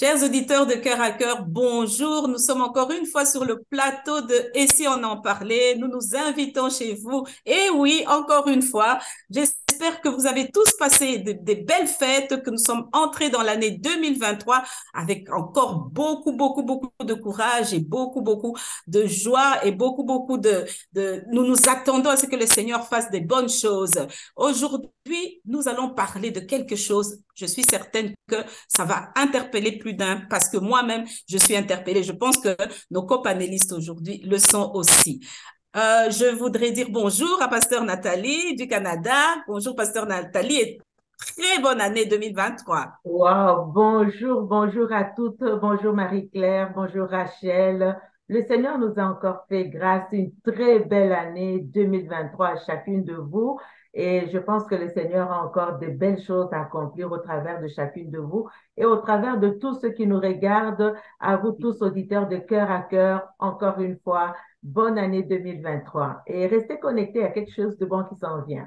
Chers auditeurs de Cœur à Cœur, bonjour. Nous sommes encore une fois sur le plateau de Et si on en parlait? Nous nous invitons chez vous. Et oui, encore une fois, j'espère que vous avez tous passé des belles fêtes, que nous sommes entrés dans l'année 2023 avec encore beaucoup de courage et beaucoup de joie et beaucoup Nous nous attendons à ce que le Seigneur fasse des bonnes choses. Aujourd'hui, nous allons parler de quelque chose. Je suis certaine que ça va interpeller plus d'un parce que moi-même, je suis interpellée. Je pense que nos copanélistes aujourd'hui le sont aussi. Je voudrais dire bonjour à Pasteur Nathalie du Canada. Bonjour Pasteur Nathalie et très bonne année 2023. Wow, bonjour à toutes, bonjour Marie-Claire, bonjour Rachel. Le Seigneur nous a encore fait grâce, une très belle année 2023 à chacune de vous. Et je pense que le Seigneur a encore de belles choses à accomplir au travers de chacune de vous et au travers de tous ceux qui nous regardent, à vous tous auditeurs de Cœur à Cœur, encore une fois, bonne année 2023. Et restez connectés à quelque chose de bon qui s'en vient.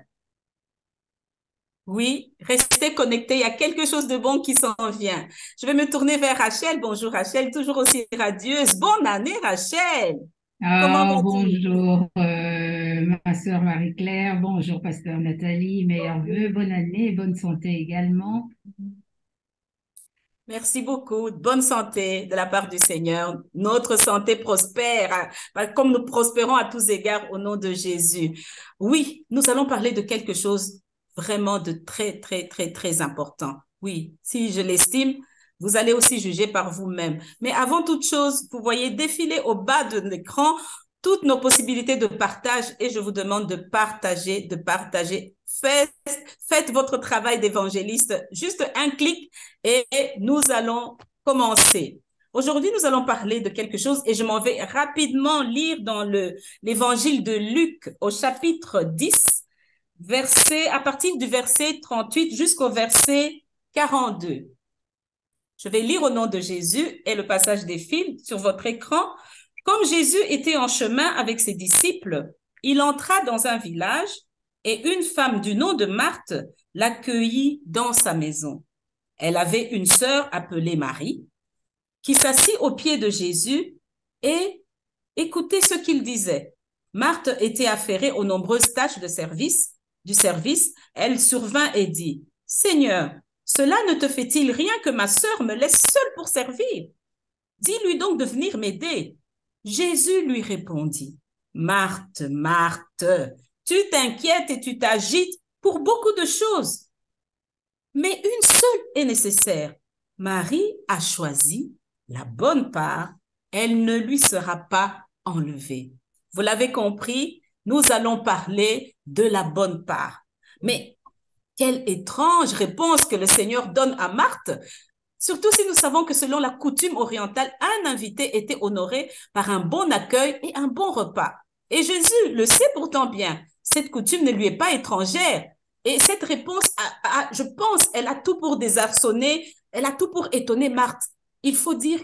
Oui, restez connectés. Il y a quelque chose de bon qui s'en vient. Je vais me tourner vers Rachel. Bonjour Rachel, toujours aussi radieuse. Bonne année Rachel. Comment Ah, vas-tu? bonjour, ma sœur Marie-Claire, bonjour, pasteur Nathalie, meilleurs vœux, bonne année, bonne santé également. Merci beaucoup. Bonne santé de la part du Seigneur. Notre santé prospère, comme nous prospérons à tous égards au nom de Jésus. Oui, nous allons parler de quelque chose vraiment de très important. Oui, si je l'estime, vous allez aussi juger par vous-même. Mais avant toute chose, vous voyez défiler au bas de l'écran toutes nos possibilités de partage et je vous demande de partager, de partager. Faites votre travail d'évangéliste. Juste un clic et nous allons commencer. Aujourd'hui, nous allons parler de quelque chose et je m'en vais rapidement lire dans l'évangile de Luc au chapitre 10, à partir du verset 38 jusqu'au verset 42. Je vais lire au nom de Jésus et le passage défile sur votre écran. Comme Jésus était en chemin avec ses disciples, il entra dans un village et une femme du nom de Marthe l'accueillit dans sa maison. Elle avait une sœur appelée Marie qui s'assit aux pieds de Jésus et écoutait ce qu'il disait. Marthe était affairée aux nombreuses tâches du service. Elle survint et dit, Seigneur, cela ne te fait-il rien que ma sœur me laisse seule pour servir? Dis-lui donc de venir m'aider. Jésus lui répondit, Marthe, Marthe, tu t'inquiètes et tu t'agites pour beaucoup de choses, mais une seule est nécessaire. Marie a choisi la bonne part, elle ne lui sera pas enlevée. Vous l'avez compris, nous allons parler de la bonne part. Mais quelle étrange réponse que le Seigneur donne à Marthe, surtout si nous savons que selon la coutume orientale, un invité était honoré par un bon accueil et un bon repas. Et Jésus le sait pourtant bien, cette coutume ne lui est pas étrangère. Et cette réponse, je pense, elle a tout pour désarçonner, elle a tout pour étonner Marthe. Il faut dire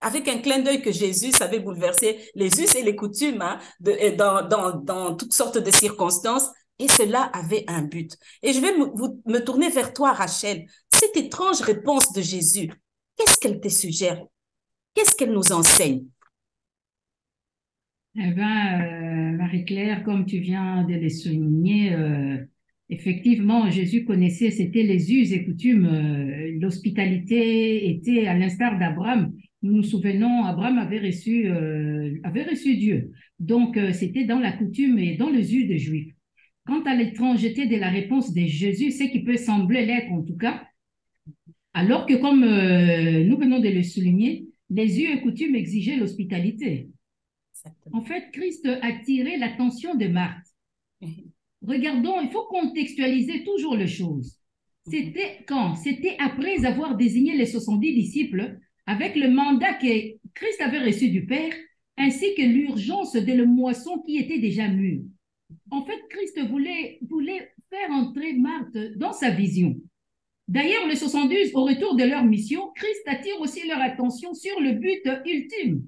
avec un clin d'œil que Jésus savait bouleverser les us et les coutumes dans toutes sortes de circonstances. Et cela avait un but. Et je vais me tourner vers toi, Rachel. Cette étrange réponse de Jésus, qu'est-ce qu'elle te suggère? Qu'est-ce qu'elle nous enseigne? Eh bien, Marie-Claire, comme tu viens de le souligner, effectivement, Jésus connaissait, c'était les us et coutumes. L'hospitalité était à l'instar d'Abraham. Nous nous souvenons, Abraham avait reçu Dieu. Donc, c'était dans la coutume et dans les us des Juifs. Quant à l'étrangeté de la réponse de Jésus, ce qui peut sembler l'être en tout cas, alors que comme nous venons de le souligner, les us et coutumes exigeaient l'hospitalité. En Exactement. fait, Christ a attiré l'attention de Marthe. Regardons, il faut contextualiser toujours les choses. C'était quand? C'était après avoir désigné les 70 disciples avec le mandat que Christ avait reçu du Père, ainsi que l'urgence de la moisson qui était déjà mûre. En fait, Christ voulait faire entrer Marthe dans sa vision. D'ailleurs, les 70, au retour de leur mission, Christ attire aussi leur attention sur le but ultime.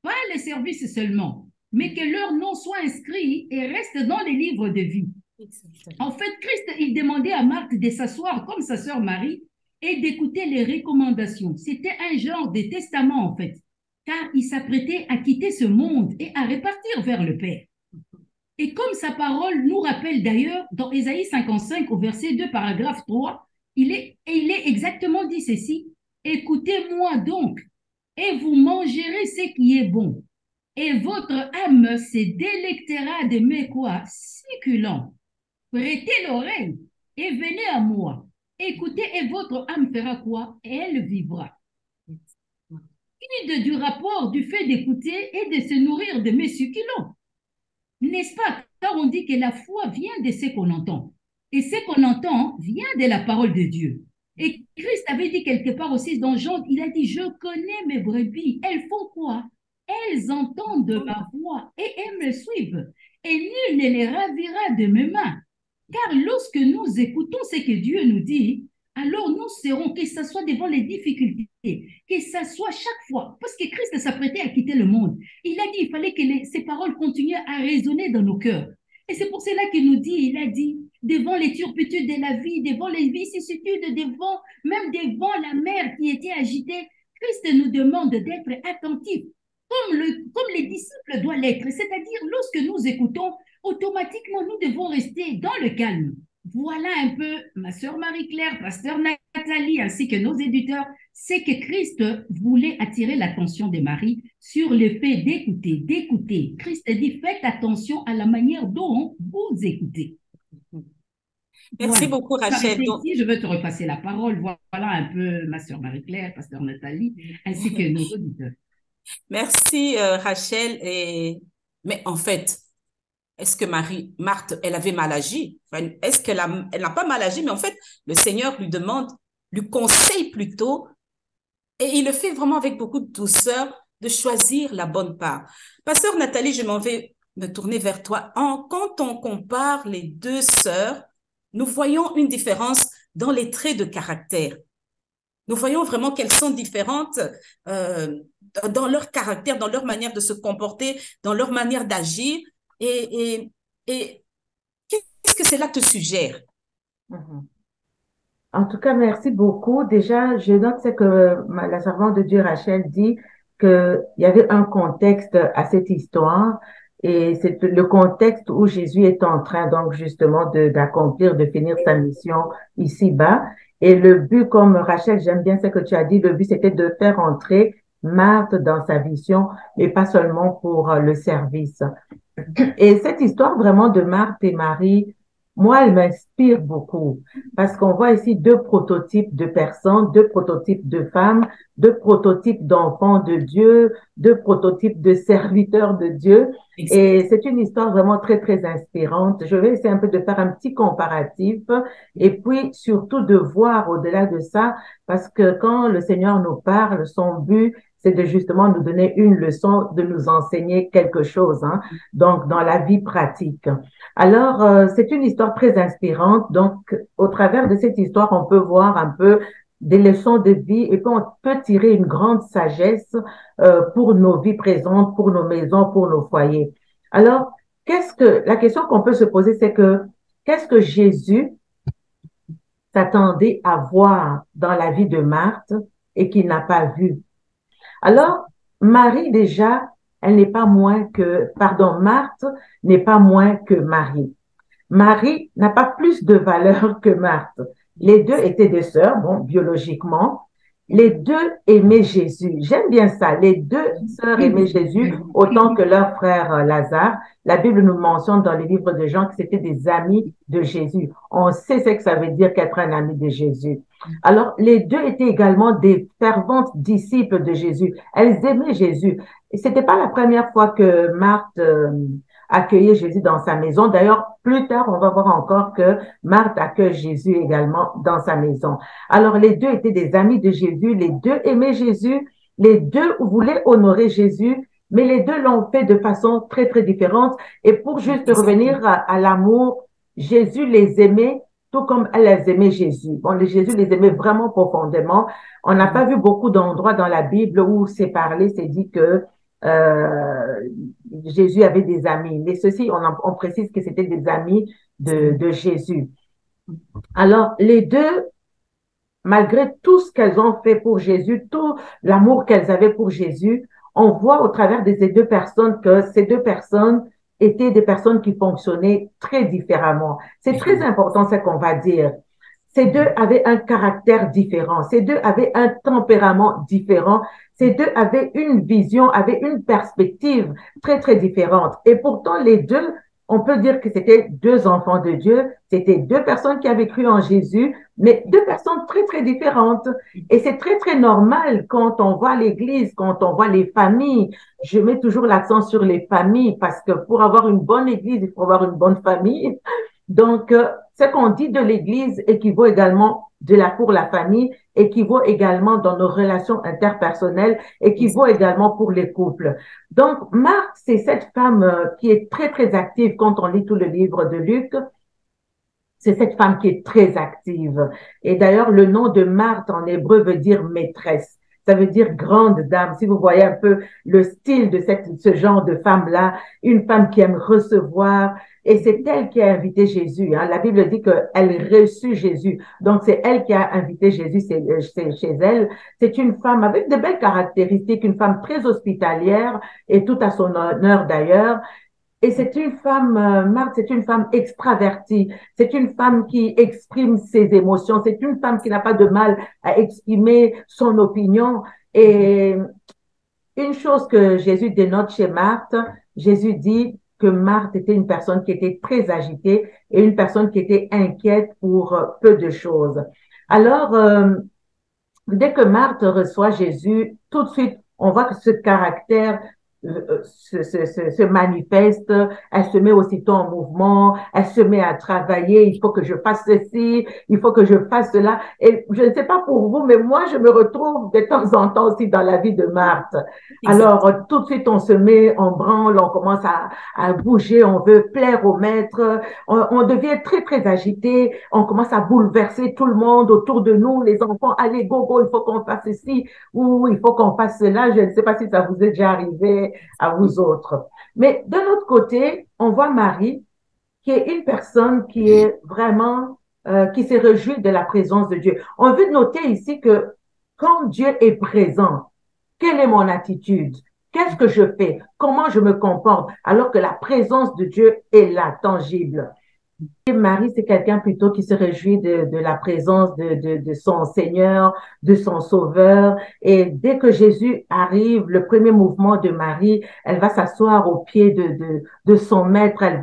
Pas les services seulement, mais que leur nom soit inscrit et reste dans les livres de vie. En Exactement. fait, Christ, il demandait à Marthe de s'asseoir comme sa sœur Marie et d'écouter les recommandations. C'était un genre de testament, en fait, car il s'apprêtait à quitter ce monde et à repartir vers le Père. Et comme sa parole nous rappelle d'ailleurs, dans Ésaïe 55, au verset 2, paragraphe 3, il est exactement dit ceci: « Écoutez-moi donc, et vous mangerez ce qui est bon, et votre âme se délectera de mes quoi succulents. Prêtez l'oreille et venez à moi. Écoutez, et votre âme fera quoi? Elle vivra. » Du rapport du fait d'écouter et de se nourrir de mes succulents. N'est-ce pas? Car on dit que la foi vient de ce qu'on entend. Et ce qu'on entend vient de la parole de Dieu. Et Christ avait dit quelque part aussi dans Jean, il a dit, je connais mes brebis. Elles font quoi? Elles entendent ma voix et elles me suivent. Et nul ne les ravira de mes mains. Car lorsque nous écoutons ce que Dieu nous dit, alors nous serons, que ce soit devant les difficultés, que ce soit chaque fois, parce que Christ s'apprêtait à quitter le monde. Il a dit, il fallait que ces paroles continuent à résonner dans nos cœurs. Et c'est pour cela qu'il nous dit, il a dit, devant les turpitudes de la vie, devant les vicissitudes, même devant la mer qui était agitée, Christ nous demande d'être attentifs, comme les disciples doivent l'être. C'est-à-dire, lorsque nous écoutons, automatiquement, nous devons rester dans le calme. Voilà un peu, ma sœur Marie-Claire, pasteur Nathalie, ainsi que nos éditeurs, c'est que Christ voulait attirer l'attention de Marie sur le fait d'écouter. Christ dit, faites attention à la manière dont vous écoutez. Merci beaucoup, Rachel. Ici, je veux te repasser la parole. Voilà un peu ma sœur Marie-Claire, pasteur Nathalie, ainsi que nos auditeurs. Merci, Rachel. Mais en fait, est-ce que Marthe, elle avait mal agi? Enfin, est-ce qu'elle n'a pas mal agi? Mais en fait, le Seigneur lui conseille plutôt, et il le fait vraiment avec beaucoup de douceur, de choisir la bonne part. Pasteur Nathalie, je m'en vais me tourner vers toi. Quand on compare les deux sœurs, nous voyons une différence dans les traits de caractère. Nous voyons vraiment qu'elles sont différentes dans leur caractère, dans leur manière de se comporter, dans leur manière d'agir. Et qu'est-ce que cela te suggère? En tout cas, merci beaucoup. Déjà, je note ce que la servante de Dieu Rachel dit, qu'il y avait un contexte à cette histoire, et c'est le contexte où Jésus est en train donc justement d'accomplir, de finir sa mission ici-bas. Et le but, comme Rachel, j'aime bien ce que tu as dit, le but c'était de faire entrer Marthe dans sa vision, mais pas seulement pour le service. Et cette histoire vraiment de Marthe et Marie, moi, elle m'inspire beaucoup parce qu'on voit ici deux prototypes de personnes, deux prototypes de femmes, deux prototypes d'enfants de Dieu, deux prototypes de serviteurs de Dieu. Et c'est une histoire vraiment très, très inspirante. Je vais essayer un peu de faire un petit comparatif et puis surtout de voir au-delà de ça, parce que quand le Seigneur nous parle, son but, c'est de justement nous donner une leçon, de nous enseigner quelque chose, hein, donc dans la vie pratique. Alors, c'est une histoire très inspirante. Donc, au travers de cette histoire, on peut voir un peu des leçons de vie et puis on peut tirer une grande sagesse pour nos vies présentes, pour nos maisons, pour nos foyers. Alors, la question qu'on peut se poser, c'est qu'est-ce que Jésus s'attendait à voir dans la vie de Marthe et qu'il n'a pas vu? Alors, Marie, déjà, Marthe n'est pas moins que Marie. Marie n'a pas plus de valeur que Marthe. Les deux étaient des sœurs, bon, biologiquement. Les deux aimaient Jésus. J'aime bien ça. Les deux sœurs aimaient Jésus autant que leur frère Lazare. La Bible nous mentionne dans les livres de Jean que c'était des amis de Jésus. On sait ce que ça veut dire qu'être un ami de Jésus. Alors, les deux étaient également des ferventes disciples de Jésus. Elles aimaient Jésus. Et c'était pas la première fois que Marthe accueillait Jésus dans sa maison. D'ailleurs, plus tard, on va voir encore que Marthe accueille Jésus également dans sa maison. Alors, les deux étaient des amis de Jésus, les deux aimaient Jésus, les deux voulaient honorer Jésus, mais les deux l'ont fait de façon très, très différente. Et pour juste revenir à l'amour, Jésus les aimait tout comme elles aimaient Jésus. Bon, Jésus les aimait vraiment profondément. On n'a pas vu beaucoup d'endroits dans la Bible où c'est parlé, c'est dit que Jésus avait des amis. Mais ceci, on précise que c'était des amis de Jésus. Alors, les deux malgré tout ce qu'elles ont fait pour Jésus, tout l'amour qu'elles avaient pour Jésus, on voit au travers de ces deux personnes que ces deux personnes étaient des personnes qui fonctionnaient très différemment. C'est très important ce qu'on va dire. Ces deux avaient un caractère différent. Ces deux avaient un tempérament différent. Ces deux avaient une vision, avaient une perspective très, très différente. Et pourtant, les deux, on peut dire que c'était deux enfants de Dieu. C'était deux personnes qui avaient cru en Jésus, mais deux personnes très, très différentes. Et c'est très, très normal quand on voit l'Église, quand on voit les familles. Je mets toujours l'accent sur les familles parce que pour avoir une bonne Église, il faut avoir une bonne famille. Donc, ce qu'on dit de l'Église équivaut également pour la famille, équivaut également dans nos relations interpersonnelles, équivaut également pour les couples. Donc, Marthe, c'est cette femme qui est très, très active quand on lit tout le livre de Luc. C'est cette femme qui est très active. Et d'ailleurs, le nom de Marthe en hébreu veut dire maîtresse. Ça veut dire grande dame. Si vous voyez un peu le style de ce genre de femme-là, une femme qui aime recevoir. Et c'est elle qui a invité Jésus. Hein. La Bible dit qu'elle reçut Jésus. Donc, c'est elle qui a invité Jésus chez elle. C'est une femme avec de belles caractéristiques, une femme très hospitalière et tout à son honneur d'ailleurs. Et c'est une femme, Marthe, c'est une femme extravertie. C'est une femme qui exprime ses émotions. C'est une femme qui n'a pas de mal à exprimer son opinion. Et une chose que Jésus dénote chez Marthe, Jésus dit que Marthe était une personne qui était très agitée et une personne qui était inquiète pour peu de choses. Alors, dès que Marthe reçoit Jésus, tout de suite, on voit que ce caractère se manifeste, elle se met aussitôt en mouvement, elle se met à travailler, il faut que je fasse ceci, il faut que je fasse cela. Et je ne sais pas pour vous, mais moi, je me retrouve de temps en temps aussi dans la vie de Marthe. Alors, tout de suite, on se met en branle, on commence à bouger, on veut plaire au maître, on devient très, très agité, on commence à bouleverser tout le monde autour de nous, les enfants, allez, go, go, il faut qu'on fasse ceci, ou il faut qu'on fasse cela. Je ne sais pas si ça vous est déjà arrivé à vous autres. Mais d'un autre côté, on voit Marie, qui est une personne qui est vraiment, qui se réjouit de la présence de Dieu. On veut noter ici que quand Dieu est présent, quelle est mon attitude? Qu'est-ce que je fais? Comment je me comporte alors que la présence de Dieu est là, tangible? Et Marie, c'est quelqu'un plutôt qui se réjouit de la présence de son Seigneur, de son Sauveur. Et dès que Jésus arrive, le premier mouvement de Marie, elle va s'asseoir au pied de son maître. Elle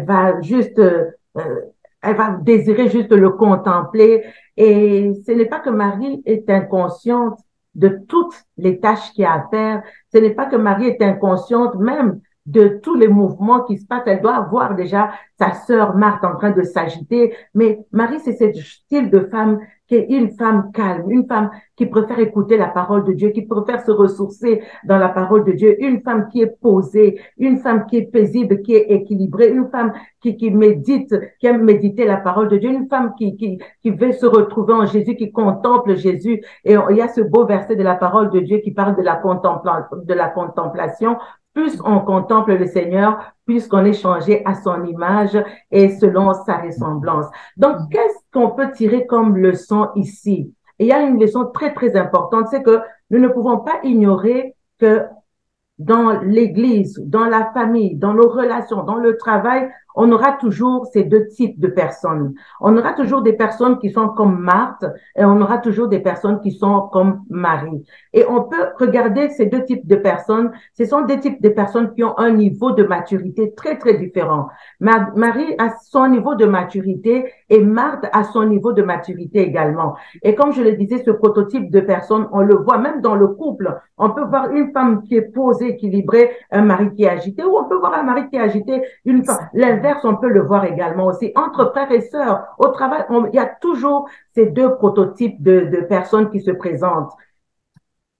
va juste, elle va désirer juste le contempler. Et ce n'est pas que Marie est inconsciente de toutes les tâches qu'il y a à faire. Ce n'est pas que Marie est inconsciente même de tous les mouvements qui se passent. Elle doit voir déjà sa sœur Marthe en train de s'agiter. Mais Marie, c'est ce style de femme qui est une femme calme, une femme qui préfère écouter la parole de Dieu, qui préfère se ressourcer dans la parole de Dieu, une femme qui est posée, une femme qui est paisible, qui est équilibrée, une femme qui médite, qui aime méditer la parole de Dieu, une femme qui veut se retrouver en Jésus, qui contemple Jésus. Et il y a ce beau verset de la parole de Dieu qui parle de la contemplation. Plus on contemple le Seigneur, plus qu'on est changé à son image et selon sa ressemblance. Donc, qu'est-ce qu'on peut tirer comme leçon ici? Et il y a une leçon très, très importante, c'est que nous ne pouvons pas ignorer que dans l'Église, dans la famille, dans nos relations, dans le travail, on aura toujours ces deux types de personnes. On aura toujours des personnes qui sont comme Marthe et on aura toujours des personnes qui sont comme Marie. Et on peut regarder ces deux types de personnes. Ce sont des types de personnes qui ont un niveau de maturité très, très différent. Marie a son niveau de maturité et Marthe a son niveau de maturité également. Et comme je le disais, ce prototype de personne, on le voit même dans le couple. On peut voir une femme qui est posée, équilibrée, un mari qui est agité, ou on peut voir un mari qui est agité, une femme. L'inverse, on peut le voir également aussi. Entre frères et sœurs, au travail, il y a toujours ces deux prototypes de personnes qui se présentent.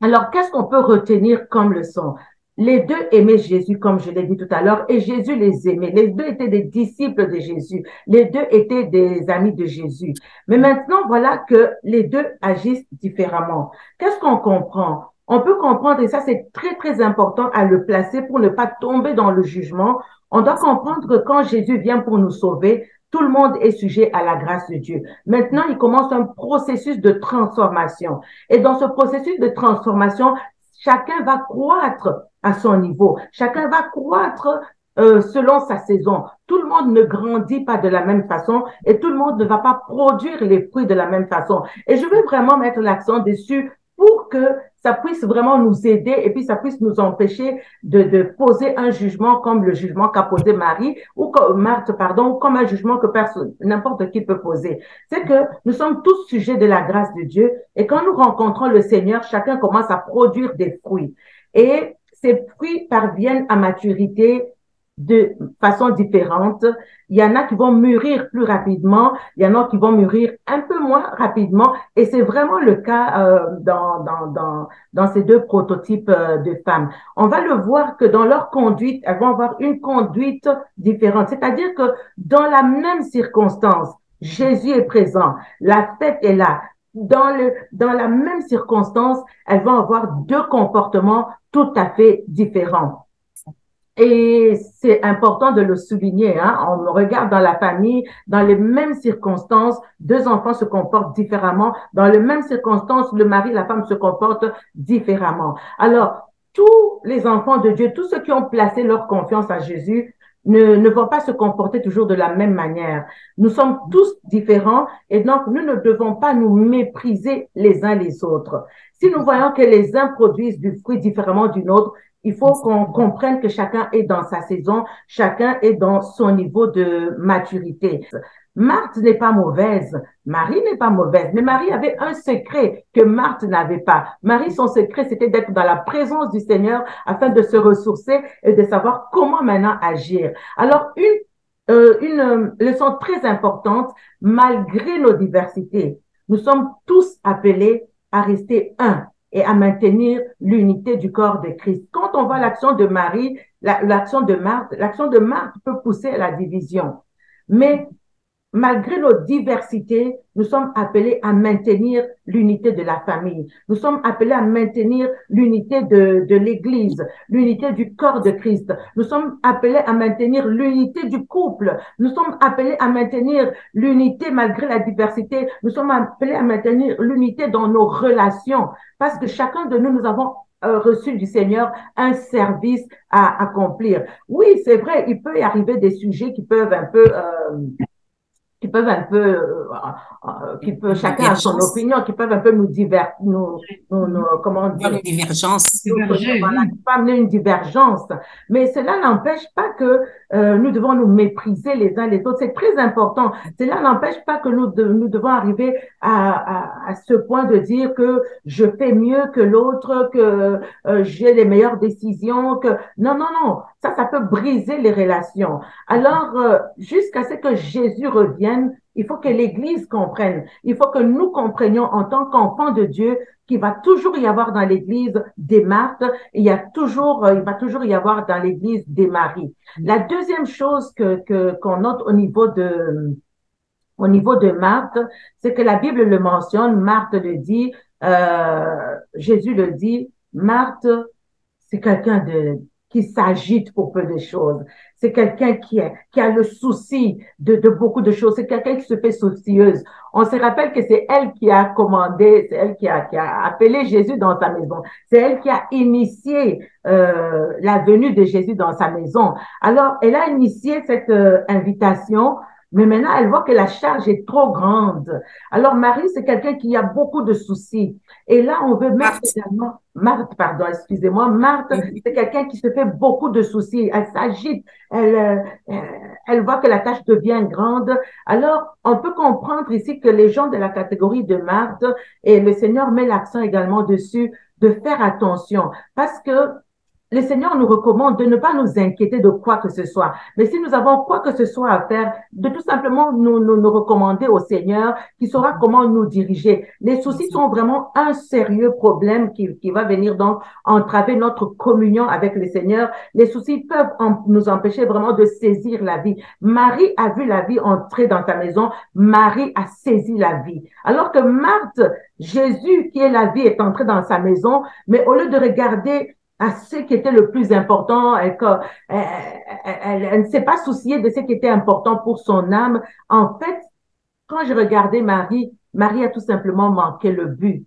Alors, qu'est-ce qu'on peut retenir comme leçon? Les deux aimaient Jésus, comme je l'ai dit tout à l'heure, et Jésus les aimait. Les deux étaient des disciples de Jésus. Les deux étaient des amis de Jésus. Mais maintenant, voilà que les deux agissent différemment. Qu'est-ce qu'on comprend? On peut comprendre, et ça c'est très, très important à le placer pour ne pas tomber dans le jugement. On doit comprendre que quand Jésus vient pour nous sauver, Tout le monde est sujet à la grâce de Dieu. Maintenant, il commence un processus de transformation. Et dans ce processus de transformation, chacun va croître à son niveau. Chacun va croître selon sa saison. Tout le monde ne grandit pas de la même façon et tout le monde ne va pas produire les fruits de la même façon. Et je veux vraiment mettre l'accent dessus pour que ça puisse vraiment nous aider et puis ça puisse nous empêcher de poser un jugement comme le jugement qu'a posé Marie ou Marthe, pardon, ou comme un jugement que personne, n'importe qui peut poser. C'est que nous sommes tous sujets de la grâce de Dieu et quand nous rencontrons le Seigneur, chacun commence à produire des fruits. Et ces fruits parviennent à maturité de façon différente. Il y en a qui vont mûrir plus rapidement, il y en a qui vont mûrir un peu moins rapidement, et c'est vraiment le cas dans ces deux prototypes de femmes. On va le voir que dans leur conduite, elles vont avoir une conduite différente, c'est-à-dire que dans la même circonstance, Jésus est présent, la fête est là. Dans la même circonstance, elles vont avoir deux comportements tout à fait différents. Et c'est important de le souligner, hein. On regarde dans la famille, dans les mêmes circonstances, deux enfants se comportent différemment. Dans les mêmes circonstances, le mari et la femme se comportent différemment. Alors, tous les enfants de Dieu, tous ceux qui ont placé leur confiance à Jésus, ne vont pas se comporter toujours de la même manière. Nous sommes tous différents et donc nous ne devons pas nous mépriser les uns les autres. Si nous voyons que les uns produisent du fruit différemment d'une autre, il faut qu'on comprenne que chacun est dans sa saison, chacun est dans son niveau de maturité. Marthe n'est pas mauvaise, Marie n'est pas mauvaise, mais Marie avait un secret que Marthe n'avait pas. Marie, son secret, c'était d'être dans la présence du Seigneur afin de se ressourcer et de savoir comment maintenant agir. Alors, une leçon très importante, malgré nos diversités, nous sommes tous appelés à rester un et à maintenir l'unité du corps de Christ. Quand on voit l'action de Marie, l'action de Marthe peut pousser à la division. Mais malgré nos diversités, nous sommes appelés à maintenir l'unité de la famille. Nous sommes appelés à maintenir l'unité de l'Église, l'unité du corps de Christ. Nous sommes appelés à maintenir l'unité du couple. Nous sommes appelés à maintenir l'unité malgré la diversité. Nous sommes appelés à maintenir l'unité dans nos relations parce que chacun de nous, nous avons reçu du Seigneur un service à accomplir. Oui, c'est vrai, il peut y arriver des sujets qui peuvent un peu chacun a son opinion, qui peuvent un peu nous comment dire, une divergence. Voilà, qui peut amener une divergence. Mais cela n'empêche pas que nous devons nous mépriser les uns les autres. C'est très important. Cela n'empêche pas que nous devons arriver à ce point de dire que je fais mieux que l'autre, que j'ai les meilleures décisions, que non. Ça peut briser les relations. Alors, jusqu'à ce que Jésus revienne, il faut que l'Église comprenne. Il faut que nous comprenions en tant qu'enfants de Dieu qu'il va toujours y avoir dans l'Église des Marthes, il va toujours y avoir dans l'Église des Maries. La deuxième chose qu'on note au niveau de Marthe, c'est que la Bible le mentionne, Marthe le dit, Jésus le dit, Marthe, c'est quelqu'un qui s'agite pour peu de choses. C'est quelqu'un qui a le souci de beaucoup de choses. C'est quelqu'un qui se fait soucieuse. On se rappelle que c'est elle qui a commandé, c'est elle qui a appelé Jésus dans sa maison. C'est elle qui a initié la venue de Jésus dans sa maison. Alors, elle a initié cette invitation. Mais maintenant, elle voit que la charge est trop grande. Alors, Marie, c'est quelqu'un qui a beaucoup de soucis. Et là, on veut mettre également Marthe, c'est quelqu'un qui se fait beaucoup de soucis. Elle s'agite. Elle voit que la tâche devient grande. Alors, on peut comprendre ici que les gens de la catégorie de Marthe, et le Seigneur met l'accent également dessus, de faire attention. Parce que le Seigneur nous recommande de ne pas nous inquiéter de quoi que ce soit. Mais si nous avons quoi que ce soit à faire, de tout simplement nous recommander au Seigneur qui saura comment nous diriger. Les soucis sont vraiment un sérieux problème qui va venir donc entraver notre communion avec le Seigneur. Les soucis peuvent nous empêcher vraiment de saisir la vie. Marie a vu la vie entrer dans sa maison. Marie a saisi la vie. Alors que Marthe, Jésus qui est la vie est entré dans sa maison, mais au lieu de regarder à ce qui était le plus important et elle ne s'est pas souciée de ce qui était important pour son âme. En fait, quand je regardais Marie, Marie a tout simplement manqué le but.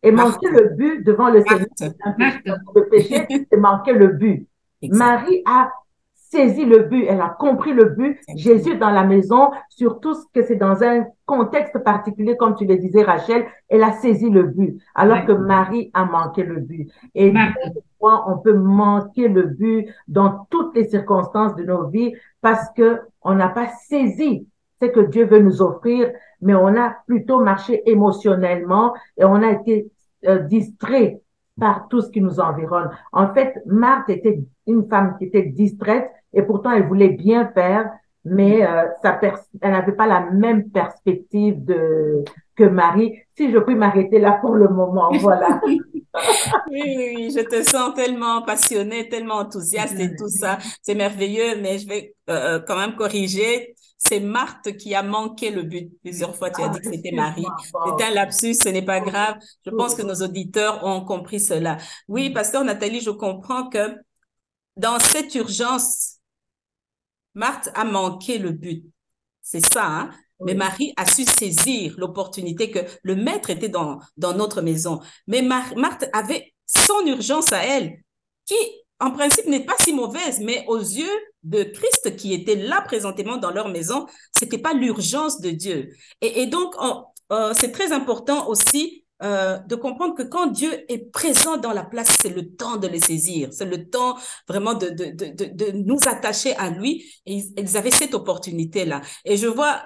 Et manquer Marthe, le but devant le Seigneur, Marthe. c'est un péché. Marthe, Le péché, c'est manquer le but. Exact. Marie a saisi le but, elle a compris le but. Exactement. Jésus dans la maison, surtout que c'est dans un contexte particulier, comme tu le disais, Rachel, elle a saisi le but, alors que ouais, Marie a manqué le but. Et des Marthe, fois, on peut manquer le but dans toutes les circonstances de nos vies parce que on n'a pas saisi ce que Dieu veut nous offrir, mais on a plutôt marché émotionnellement et on a été distrait par tout ce qui nous environne. En fait, Marthe était une femme qui était distraite et pourtant elle voulait bien faire, mais elle n'avait pas la même perspective que Marie. Si je puis m'arrêter là pour le moment, voilà. Oui, oui, oui, je te sens tellement passionnée, tellement enthousiaste et tout ça. C'est merveilleux, mais je vais quand même corriger. C'est Marthe qui a manqué le but. Plusieurs fois, tu as Ah, dit que c'était Marie. excuse-moi. C'est Bon. un lapsus, ce n'est pas grave. Je pense que nos auditeurs ont compris cela. Oui, pasteur Nathalie, je comprends que dans cette urgence, Marthe a manqué le but. C'est ça, hein? Mais Oui. Marie a su saisir l'opportunité que le maître était dans notre maison. Mais Marthe avait son urgence à elle, qui en principe n'est pas si mauvaise, mais aux yeux de Christ qui était là présentement dans leur maison, c'était pas l'urgence de Dieu. Et donc, c'est très important aussi de comprendre que quand Dieu est présent dans la place, c'est le temps de le saisir, c'est le temps vraiment de nous attacher à lui. Et ils avaient cette opportunité-là. Et je vois,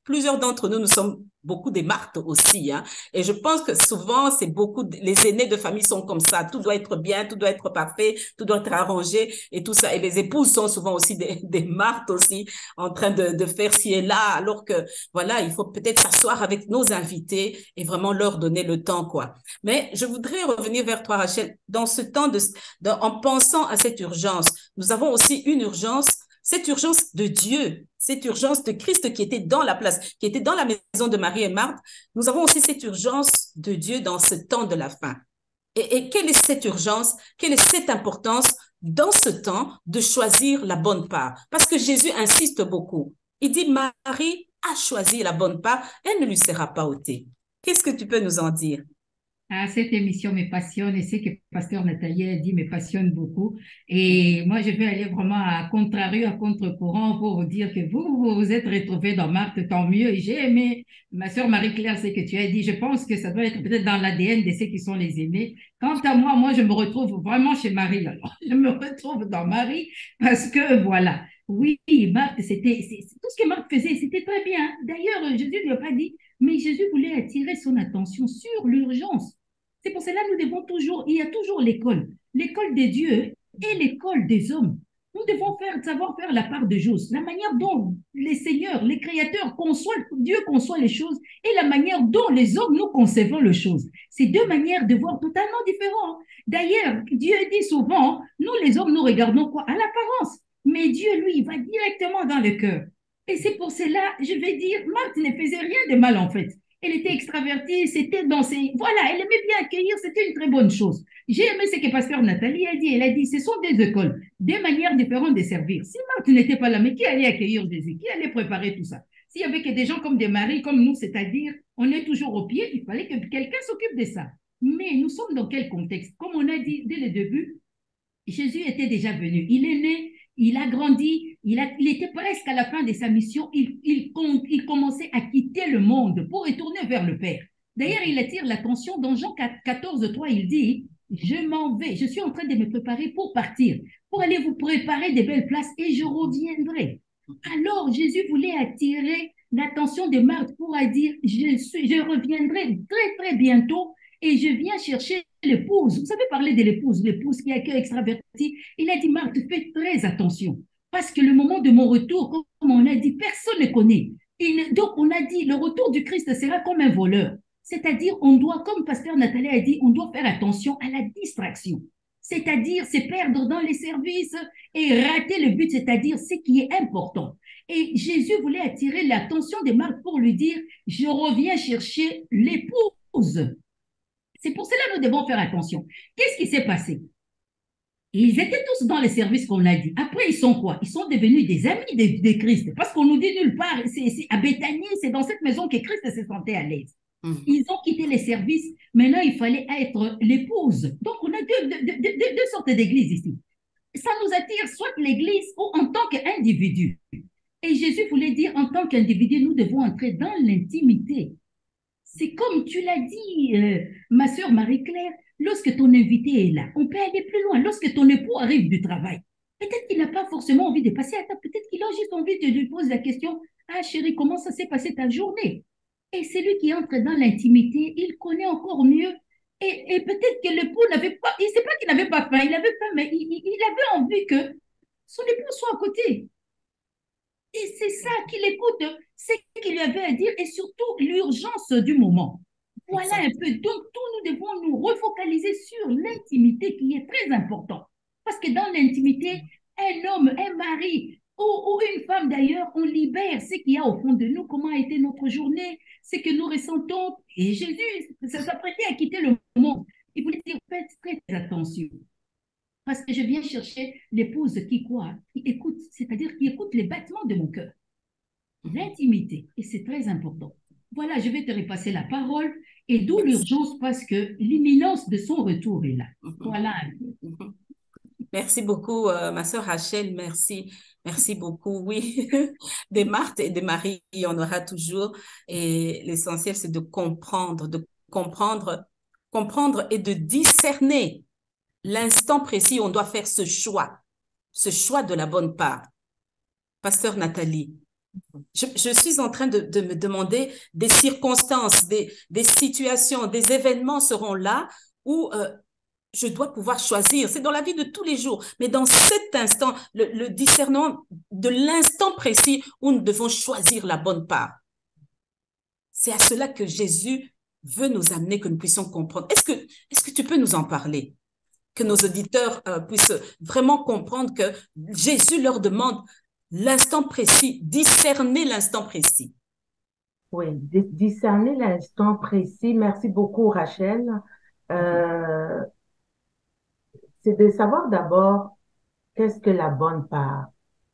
plusieurs d'entre nous, nous sommes beaucoup des Marthes aussi, hein. Et je pense que souvent, les aînés de famille sont comme ça. Tout doit être bien, tout doit être parfait, tout doit être arrangé et tout ça. Et les épouses sont souvent aussi des Marthes aussi, en train de faire ci et là, alors que, voilà, il faut peut-être s'asseoir avec nos invités et vraiment leur donner le temps, quoi. Mais je voudrais revenir vers toi, Rachel, dans ce temps en pensant à cette urgence. Nous avons aussi une urgence, cette urgence de Dieu, cette urgence de Christ qui était dans la place, qui était dans la maison de Marie et Marthe. Nous avons aussi cette urgence de Dieu dans ce temps de la fin. Et quelle est cette urgence, quelle est cette importance dans ce temps de choisir la bonne part? Parce que Jésus insiste beaucoup. Il dit, Marie a choisi la bonne part, elle ne lui sera pas ôtée. Qu'est-ce que tu peux nous en dire? ah, cette émission me passionne et ce que Pasteur Nathalie a dit me passionne beaucoup. Et moi, je vais aller vraiment à contrario, à contre-courant pour vous dire que vous vous êtes retrouvés dans Marthe, tant mieux. Et j'ai aimé, ma sœur Marie-Claire, ce que tu as dit. Je pense que ça doit être peut-être dans l'ADN de ceux qui sont les aînés. Quant à moi, je me retrouve vraiment chez Marie. Alors, je me retrouve dans Marie parce que voilà. Oui, Marthe, tout ce que Marthe faisait, c'était très bien. D'ailleurs, Jésus ne lui a pas dit, mais Jésus voulait attirer son attention sur l'urgence. C'est pour cela que nous devons toujours, il y a toujours l'école des dieux et l'école des hommes. Nous devons savoir faire la part de choses, la manière dont les seigneurs, les créateurs Dieu conçoit les choses et la manière dont les hommes nous concevons les choses. C'est deux manières de voir totalement différentes. D'ailleurs, Dieu dit souvent, nous les hommes, nous regardons quoi? À l'apparence. Mais Dieu, lui, il va directement dans le cœur. Et c'est pour cela, je vais dire, Marthe ne faisait rien de mal en fait. Elle était extravertie, c'était dans ses... Voilà, elle aimait bien accueillir, c'était une très bonne chose. J'ai aimé ce que Pasteur Nathalie a dit. Elle a dit, ce sont des écoles, des manières différentes de servir. Si Marthe n'était pas là, mais qui allait accueillir Jésus? Qui allait préparer tout ça? S'il y avait que des gens comme des maris, comme nous, c'est-à-dire, on est toujours au pied, il fallait que quelqu'un s'occupe de ça. Mais nous sommes dans quel contexte? Comme on a dit dès le début, Jésus était déjà venu. Il est né, il a grandi, il était presque à la fin de sa mission. Il commençait à quitter le monde pour retourner vers le Père. D'ailleurs, il attire l'attention dans Jean 14, 3, il dit, je m'en vais, je suis en train de me préparer pour partir, pour aller vous préparer des belles places et je reviendrai. Alors, Jésus voulait attirer l'attention de Marthe pour dire, je reviendrai très, très bientôt et je viens chercher l'épouse. Vous savez parler de l'épouse qui est cœur extraverti. Il a dit, Marthe, fais très attention. Parce que le moment de mon retour, comme on a dit, personne ne connaît. Donc, on a dit, le retour du Christ sera comme un voleur. C'est-à-dire, on doit, comme Pasteur Nathalie a dit, on doit faire attention à la distraction. C'est-à-dire, se perdre dans les services et rater le but, c'est-à-dire ce qui est important. Et Jésus voulait attirer l'attention de Marthe pour lui dire, je reviens chercher l'épouse. C'est pour cela que nous devons faire attention. Qu'est-ce qui s'est passé? Ils étaient tous dans les services qu'on a dit. Après, ils sont quoi? Ils sont devenus des amis de Christ. Parce qu'on nous dit nulle part, c'est à Béthanie, c'est dans cette maison que Christ se sentait à l'aise. Ils ont quitté les services. Maintenant, il fallait être l'épouse. Donc, on a deux sortes d'églises ici. Ça nous attire soit l'église ou en tant qu'individu. Et Jésus voulait dire, en tant qu'individu, nous devons entrer dans l'intimité. C'est comme tu l'as dit, ma sœur Marie-Claire, lorsque ton invité est là, on peut aller plus loin. Lorsque ton époux arrive du travail, peut-être qu'il n'a pas forcément envie de passer à table, peut-être qu'il a juste envie de lui poser la question, ah chérie, comment ça s'est passé ta journée? Et c'est lui qui entre dans l'intimité, il connaît encore mieux. Et peut-être que l'époux n'avait pas, il ne sait pas qu'il n'avait pas faim, il avait faim, mais il avait envie que son époux soit à côté. Et c'est ça qu'il écoute, c'est ce qu'il lui avait à dire et surtout l'urgence du moment. Voilà un peu. Donc, nous devons nous refocaliser sur l'intimité qui est très important. Parce que dans l'intimité, un homme, un mari ou une femme d'ailleurs, on libère ce qu'il y a au fond de nous, comment a été notre journée, ce que nous ressentons. Et Jésus s'apprêtait à quitter le monde. Il voulait dire, faites très attention. Parce que je viens chercher l'épouse qui quoi? Qui écoute, c'est-à-dire qui écoute les battements de mon cœur. L'intimité, et c'est très important. Voilà, je vais te repasser la parole, et d'où l'urgence, parce que l'imminence de son retour est là. Voilà. Merci beaucoup, ma sœur Rachel, merci. Merci beaucoup. Oui, des Marthe et des Marie, il y en aura toujours. Et l'essentiel, c'est de comprendre et de discerner l'instant précis où on doit faire ce choix de la bonne part. Pasteur Nathalie, je suis en train de me demander des circonstances, des situations, des événements seront là où je dois pouvoir choisir. C'est dans la vie de tous les jours, mais dans cet instant, le discernement de l'instant précis où nous devons choisir la bonne part. C'est à cela que Jésus veut nous amener, que nous puissions comprendre. Est-ce que tu peux nous en parler? Que nos auditeurs puissent vraiment comprendre que Jésus leur demande l'instant précis, discerner l'instant précis. Oui, discerner l'instant précis. Merci beaucoup, Rachel. C'est de savoir d'abord qu'est-ce que la bonne part.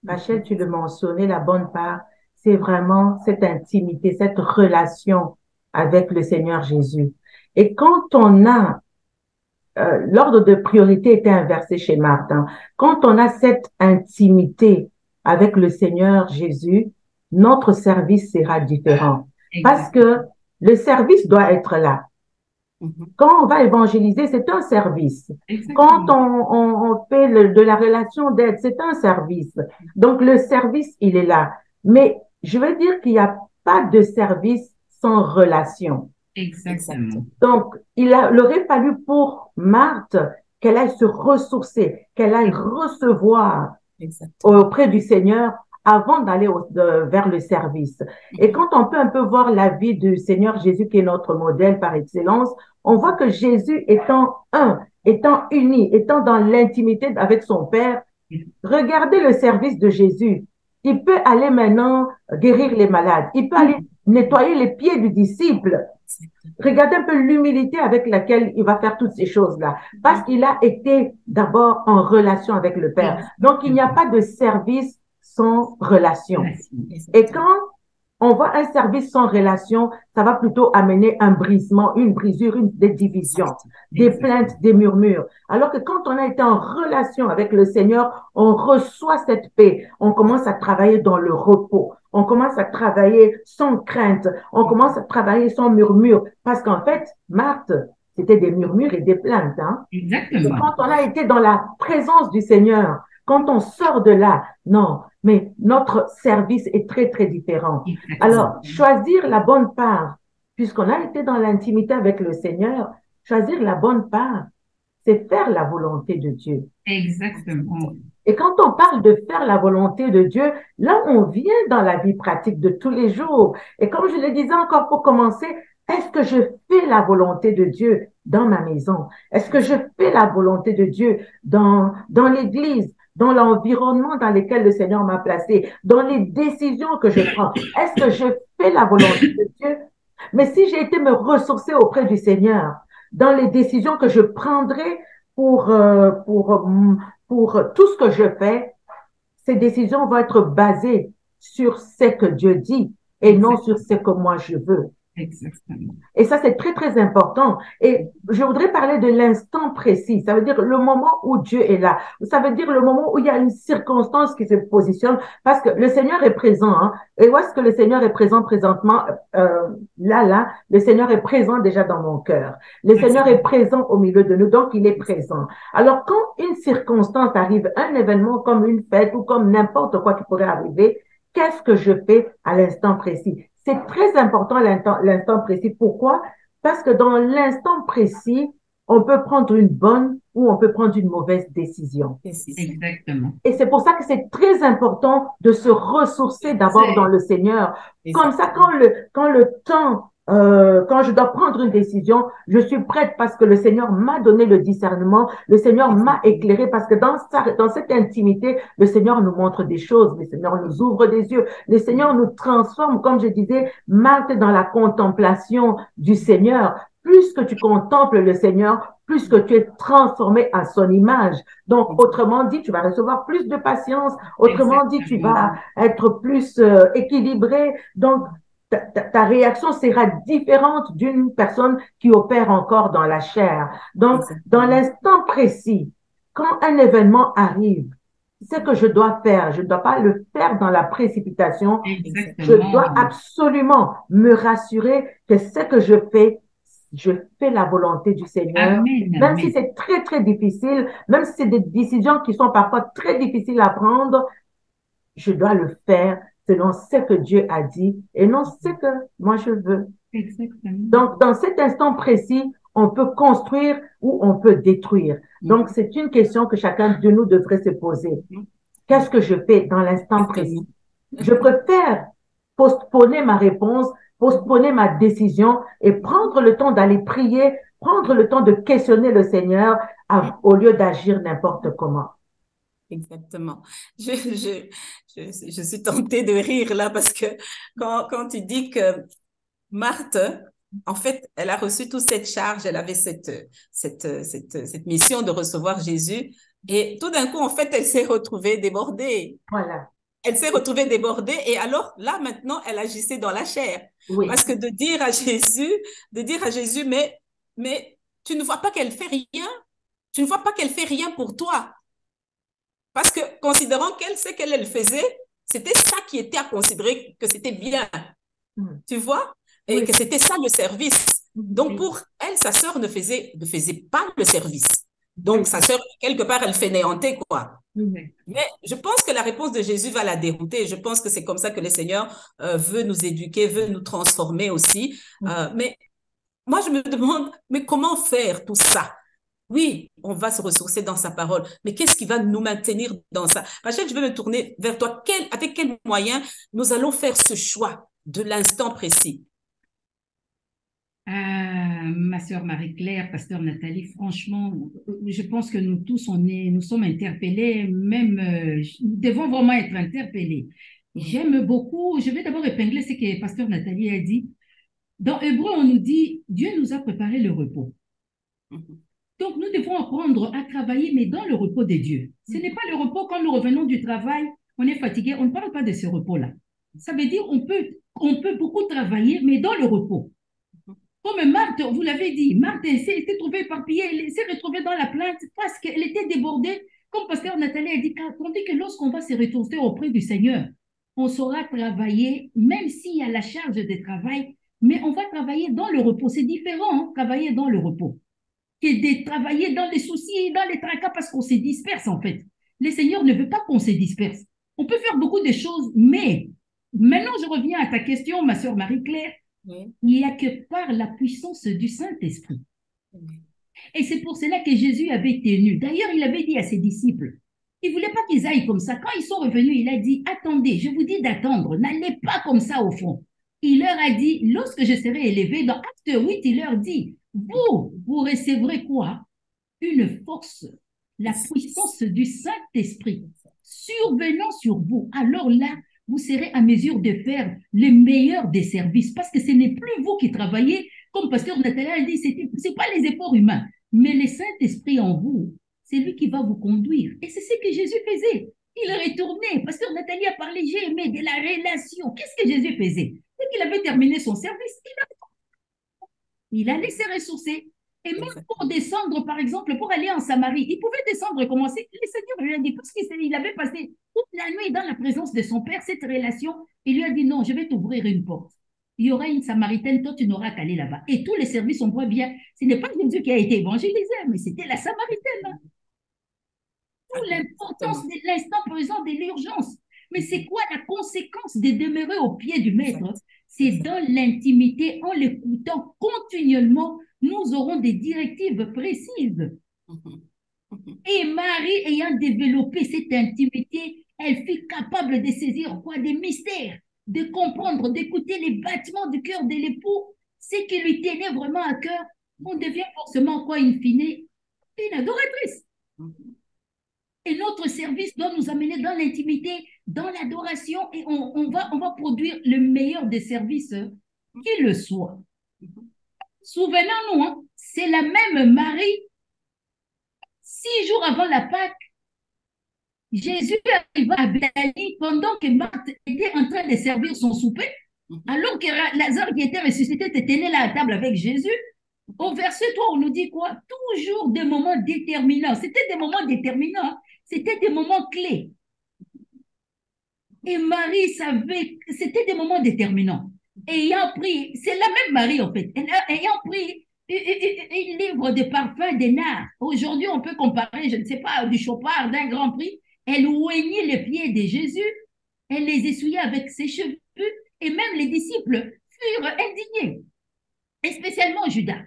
Rachel, tu le mentionnais, la bonne part, c'est vraiment cette intimité, cette relation avec le Seigneur Jésus. Et quand on a l'ordre de priorité était inversé chez Martin. Quand on a cette intimité avec le Seigneur Jésus, notre service sera différent. Parce que le service doit être là. Quand on va évangéliser, c'est un service. Quand on fait de la relation d'aide, c'est un service. Donc, le service, il est là. Mais je veux dire qu'il n'y a pas de service sans relation. Exactement. Donc, il aurait fallu pour Marthe qu'elle aille se ressourcer, qu'elle aille recevoir auprès du Seigneur avant d'aller vers le service. Et quand on peut un peu voir la vie du Seigneur Jésus, qui est notre modèle par excellence, on voit que Jésus étant un, étant uni, étant dans l'intimité avec son Père, regardez le service de Jésus. Il peut aller maintenant guérir les malades. Il peut aller nettoyer les pieds du disciple. Regardez un peu l'humilité avec laquelle il va faire toutes ces choses-là. Parce qu'il a été d'abord en relation avec le Père. Donc, il n'y a pas de service sans relation. Et quand on voit un service sans relation, ça va plutôt amener un brisement, une brisure, des divisions, des plaintes, des murmures. Alors que quand on a été en relation avec le Seigneur, on reçoit cette paix. On commence à travailler dans le repos. On commence à travailler sans crainte. On commence à travailler sans murmure. Parce qu'en fait, Marthe, c'était des murmures et des plaintes. Hein? Exactement. Et quand on a été dans la présence du Seigneur, quand on sort de là, non, mais notre service est très, très différent. Exactement. Alors, choisir la bonne part, puisqu'on a été dans l'intimité avec le Seigneur, choisir la bonne part, c'est faire la volonté de Dieu. Exactement. Et quand on parle de faire la volonté de Dieu, là, on vient dans la vie pratique de tous les jours. Et comme je le disais encore pour commencer, est-ce que je fais la volonté de Dieu dans ma maison? Est-ce que je fais la volonté de Dieu dans l'église, dans l'environnement dans lequel le Seigneur m'a placé, dans les décisions que je prends? Est-ce que je fais la volonté de Dieu? Mais si j'ai été me ressourcer auprès du Seigneur, dans les décisions que je prendrai, pour, euh, pour, euh, pour tout ce que je fais, ces décisions vont être basées sur ce que Dieu dit et non sur ce que moi je veux. Exactement. Et ça, c'est très, très important. Et je voudrais parler de l'instant précis. Ça veut dire le moment où Dieu est là. Ça veut dire le moment où il y a une circonstance qui se positionne parce que le Seigneur est présent. Hein. Et où est-ce que le Seigneur est présent présentement? Là, le Seigneur est présent déjà dans mon cœur. Le Seigneur est présent au milieu de nous, donc il est présent. Alors, quand une circonstance arrive, un événement comme une fête ou comme n'importe quoi qui pourrait arriver, qu'est-ce que je fais à l'instant précis? C'est très important l'instant précis. Pourquoi? Parce que dans l'instant précis, on peut prendre une bonne ou on peut prendre une mauvaise décision. Exactement. Et c'est pour ça que c'est très important de se ressourcer d'abord dans le Seigneur. Comme ça, quand le temps, quand je dois prendre une décision, je suis prête parce que le Seigneur m'a donné le discernement, le Seigneur m'a éclairé parce que dans cette intimité, le Seigneur nous montre des choses, le Seigneur nous ouvre des yeux, le Seigneur nous transforme, comme je disais, marche dans la contemplation du Seigneur. Plus que tu contemples le Seigneur, plus que tu es transformé à son image. Donc, autrement dit, tu vas recevoir plus de patience. Autrement dit, tu vas être plus équilibré. Donc, ta réaction sera différente d'une personne qui opère encore dans la chair. Donc, dans l'instant précis, quand un événement arrive, c'est ce que je dois faire. Je ne dois pas le faire dans la précipitation. Exactement. Je dois absolument me rassurer que ce que je fais la volonté du Seigneur, Amen, même amen. si c'est très, très difficile, même si c'est des décisions qui sont parfois très difficiles à prendre, je dois le faire selon ce que Dieu a dit et non ce que moi je veux. Exactement. Donc, dans cet instant précis, on peut construire ou on peut détruire. Donc, c'est une question que chacun de nous devrait se poser. Qu'est-ce que je fais dans l'instant précis? Je préfère postponer ma réponse, postponer ma décision et prendre le temps d'aller prier, prendre le temps de questionner le Seigneur au lieu d'agir n'importe comment. Exactement. Je suis tentée de rire là parce que quand tu dis que Marthe, en fait, elle a reçu toute cette charge, elle avait cette mission de recevoir Jésus et tout d'un coup, en fait, elle s'est retrouvée débordée. Voilà. Elle s'est retrouvée débordée et alors là, maintenant, elle agissait dans la chair. Oui. Parce que de dire à Jésus, mais tu ne vois pas qu'elle fait rien? Tu ne vois pas qu'elle fait rien pour toi? Parce que considérant qu'elle sait qu'elle le faisait, c'était ça qui était à considérer que c'était bien. Tu vois? Et Oui. que c'était ça le service. Donc pour elle, sa sœur ne faisait pas le service. Donc sa sœur, quelque part, elle fainéantait quoi. Mais je pense que la réponse de Jésus va la dérouter. Je pense que c'est comme ça que le Seigneur veut nous éduquer, veut nous transformer aussi. Mais moi, je me demande, mais comment faire tout ça? Oui, on va se ressourcer dans sa parole, mais qu'est-ce qui va nous maintenir dans ça? Rachel, je vais me tourner vers toi. Avec quels moyens nous allons faire ce choix de l'instant précis? Ma sœur Marie-Claire, pasteur Nathalie, franchement, je pense que nous tous, nous sommes interpellés, même, nous devons vraiment être interpellés. J'aime beaucoup, je vais d'abord épingler ce que pasteur Nathalie a dit. Dans Hébreu, on nous dit, Dieu nous a préparé le repos. Donc, nous devons apprendre à travailler, mais dans le repos de Dieu. Ce n'est pas le repos quand nous revenons du travail, on est fatigué, on ne parle pas de ce repos-là. Ça veut dire on peut beaucoup travailler, mais dans le repos. Comme Marthe, vous l'avez dit, Marthe s'est trouvée éparpillée, elle s'est retrouvée dans la plainte parce qu'elle était débordée. Comme pasteur Nathalie a dit, tandis que lorsqu'on va se retrouver auprès du Seigneur, on saura travailler, même s'il y a la charge de travail, mais on va travailler dans le repos. C'est différent, hein, travailler dans le repos, que de travailler dans les soucis, dans les tracas, parce qu'on se disperse en fait. Le Seigneur ne veut pas qu'on se disperse. On peut faire beaucoup de choses, mais maintenant je reviens à ta question, ma sœur Marie-Claire. Il n'y a que par la puissance du Saint-Esprit. Et c'est pour cela que Jésus avait tenu. D'ailleurs, il avait dit à ses disciples, il ne voulait pas qu'ils aillent comme ça. Quand ils sont revenus, il a dit, attendez, je vous dis d'attendre, n'allez pas comme ça au fond. Il leur a dit, lorsque je serai élevé, dans Acte 8, il leur dit, vous recevrez quoi? Une force, la puissance du Saint-Esprit survenant sur vous. Alors là, vous serez à mesure de faire le meilleur des services parce que ce n'est plus vous qui travaillez, comme pasteur Nathalie a dit, ce n'est pas les efforts humains, Mais le Saint-Esprit en vous, c'est lui qui va vous conduire. Et c'est ce que Jésus faisait. Il retournait. Pasteur Nathalie a parlé, j'ai aimé, de la relation. Qu'est-ce que Jésus faisait? Dès qu'il avait terminé son service, il allait se ressourcer. Et même pour descendre, par exemple, pour aller en Samarie, il pouvait descendre, commencer. Le Seigneur lui a dit, parce qu'il avait passé toute la nuit dans la présence de son Père, cette relation, il lui a dit, non, je vais t'ouvrir une porte. Il y aura une Samaritaine, toi, tu n'auras qu'à aller là-bas. Et tous les services, on voit bien, ce n'est pas Jésus qui a été évangélisé, mais c'était la Samaritaine. Hein. L'importance de l'instant présent, de l'urgence. Mais c'est quoi la conséquence de demeurer au pied du Maître? C'est dans l'intimité, en l'écoutant continuellement, nous aurons des directives précises. Et Marie, ayant développé cette intimité, elle fut capable de saisir quoi? Des mystères, de comprendre, d'écouter les battements du cœur de l'époux, ce qui lui tenait vraiment à cœur. On devient forcément quoi, in fine, une adoratrice. Et notre service doit nous amener dans l'intimité, dans l'adoration, et on va produire le meilleur des services, qu'il le soit. Souvenons-nous, hein, c'est la même Marie, 6 jours avant la Pâque, Jésus arriva à Bethanie pendant que Marthe était en train de servir son souper, alors que Lazare qui était ressuscité tenait là à table avec Jésus. Au verset 3, on nous dit quoi? Toujours des moments déterminants. C'était des moments déterminants. C'était des moments clés. Et Marie savait que c'était des moments déterminants. Ayant pris, c'est la même Marie en fait, ayant pris un livre de parfums des nards. Aujourd'hui, on peut comparer, je ne sais pas, du chopard, d'un grand prix. Elle oignait les pieds de Jésus, elle les essuyait avec ses cheveux, et même les disciples furent indignés, et spécialement Judas.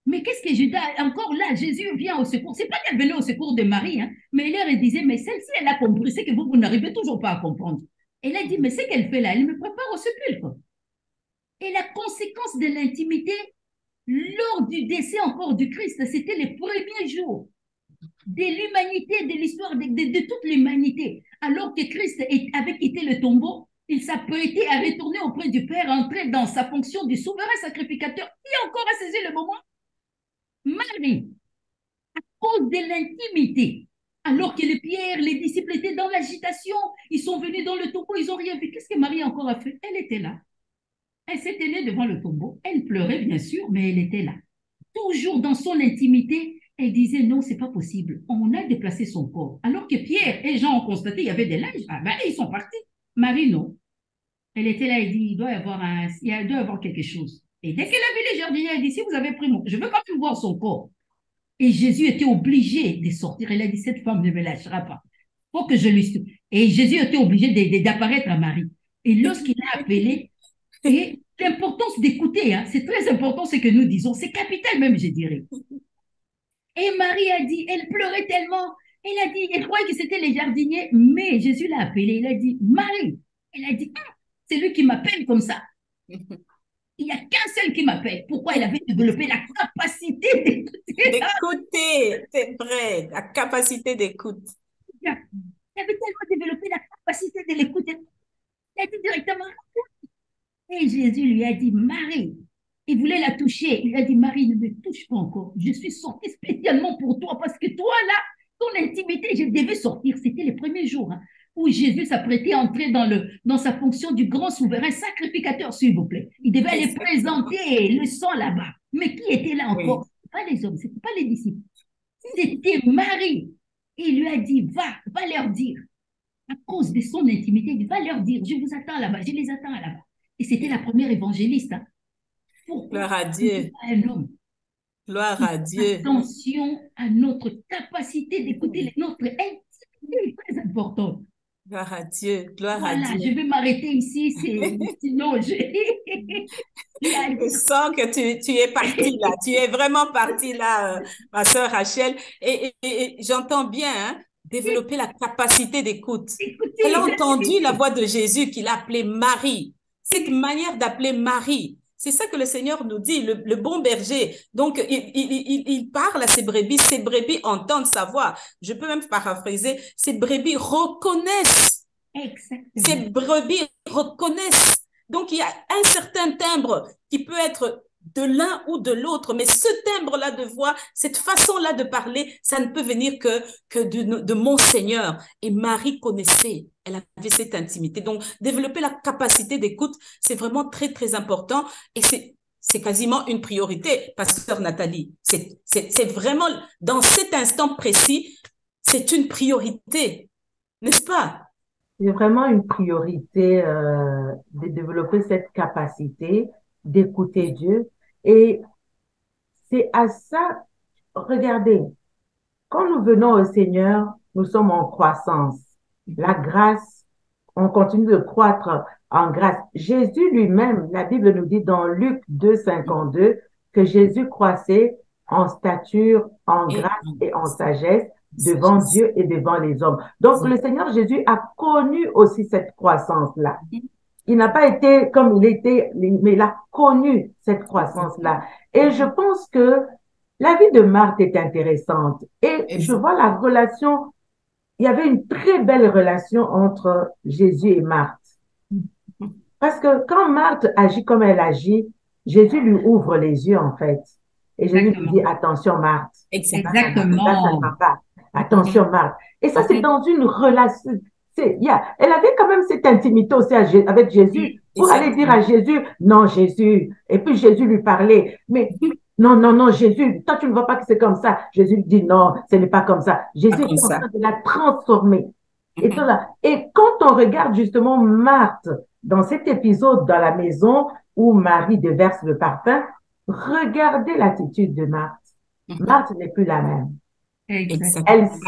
Mais qu'est-ce que Judas, encore là, Jésus vient au secours. C'est pas qu'elle venait au secours de Marie, hein, mais elle disait, mais celle-ci, elle a compris, c'est que vous n'arrivez toujours pas à comprendre. Elle a dit, mais c'est qu'elle fait là, elle me prépare au sépulcre. Et la conséquence de l'intimité, lors du décès encore du Christ, c'était les premiers jours de l'humanité, de l'histoire de toute l'humanité. Alors que Christ avait quitté le tombeau, il s'apprêtait à retourner auprès du Père, entrer dans sa fonction du souverain sacrificateur. Qui encore a saisi le moment? Marie, à cause de l'intimité, alors que les pierres, les disciples étaient dans l'agitation, ils sont venus dans le tombeau, ils n'ont rien vu. Qu'est-ce que Marie encore a fait? Elle était là. Elle s'est tenue devant le tombeau. Elle pleurait, bien sûr, mais elle était là. Toujours dans son intimité, elle disait non, c'est pas possible. On a déplacé son corps. Alors que Pierre et Jean ont constaté qu'il y avait des linges. Ah ben, ils sont partis. Marie, non. Elle était là et dit, il doit y avoir quelque chose. Et dès qu'elle a vu les jardiniers, elle dit, si vous avez pris mon... Je veux quand même voir son corps. Et Jésus était obligé de sortir. Elle a dit, cette femme ne me lâchera pas. Faut que je lui... Et Jésus était obligé d'apparaître à Marie. Et lorsqu'il a appelé, et l'importance d'écouter, hein, c'est très important ce que nous disons. C'est capital même, je dirais. Et Marie a dit, elle pleurait tellement. Elle a dit, elle croyait que c'était les jardiniers. Mais Jésus l'a appelée. Il a dit, Marie. Elle a dit, c'est lui qui m'appelle comme ça. Il n'y a qu'un seul qui m'appelle. Pourquoi? Elle avait développé la capacité d'écouter. D'écouter, c'est vrai, la capacité d'écoute. Elle avait tellement développé la capacité de l'écouter. Elle a dit directement. Et Jésus lui a dit, Marie. Il voulait la toucher. Il a dit, Marie, ne me touche pas encore. Je suis sortie spécialement pour toi parce que toi, là, ton intimité, je devais sortir. C'était les premiers jours, hein, où Jésus s'apprêtait à entrer dans sa fonction du grand souverain sacrificateur, s'il vous plaît. Il devait aller présenter le sang là-bas. Mais qui était là encore? Oui. Pas les hommes, ce n'était pas les disciples. C'était Marie. Et il lui a dit, va leur dire. À cause de son intimité, il dit, va leur dire, je vous attends là-bas, je les attends là-bas. Et c'était la première évangéliste. Hein. Gloire à Dieu. Un homme. Gloire à Dieu. Attention à notre capacité d'écouter notre intimité, est très importante. Gloire à Dieu, gloire à Voilà, Dieu. je vais m'arrêter ici, sinon je... Je sens que tu es partie là, tu es vraiment partie là, ma sœur Rachel, et j'entends bien, hein, développer la capacité d'écoute. Elle a entendu la voix de Jésus qu'il a appelé Marie, cette manière d'appeler Marie. C'est ça que le Seigneur nous dit, le bon berger. Donc, il parle à ses brebis entendent sa voix. Je peux même paraphraser, ces brebis reconnaissent. Exactement. Ces brebis reconnaissent. Donc, il y a un certain timbre qui peut être de l'un ou de l'autre. Mais ce timbre-là de voix, cette façon-là de parler, ça ne peut venir que de mon Seigneur. Et Marie connaissait, elle avait cette intimité. Donc, développer la capacité d'écoute, c'est vraiment très, très important. Et c'est quasiment une priorité, Pasteur Nathalie. C'est vraiment, dans cet instant précis, c'est une priorité, n'est-ce pas? C'est vraiment une priorité de développer cette capacité d'écouter Dieu. Et c'est à ça, regardez, quand nous venons au Seigneur, nous sommes en croissance. La grâce, on continue de croître en grâce. Jésus lui-même, la Bible nous dit dans Luc 2,52 que Jésus croissait en stature, en grâce et en sagesse devant Dieu et devant les hommes. Donc, le Seigneur Jésus a connu aussi cette croissance-là. Il n'a pas été comme il était, mais il a connu cette croissance-là. Et je pense que la vie de Marthe est intéressante. Et je vois la relation, il y avait une très belle relation entre Jésus et Marthe. Parce que quand Marthe agit comme elle agit, Jésus lui ouvre les yeux, en fait. Et Jésus lui dit, attention, Marthe. Exactement. Là, ça ne va pas. Attention, Marthe. Et ça, c'est dans une relation. Elle avait quand même cette intimité aussi avec Jésus pour aller dire à Jésus, non, Jésus. Et puis Jésus lui parlait. Mais non, Jésus, toi, tu ne vois pas que c'est comme ça. Jésus lui dit, non, ce n'est pas comme ça. Jésus est en train de la transformer. Et quand on regarde justement Marthe dans cet épisode dans la maison où Marie déverse le parfum, regardez l'attitude de Marthe. Marthe n'est plus la même. Elle s'est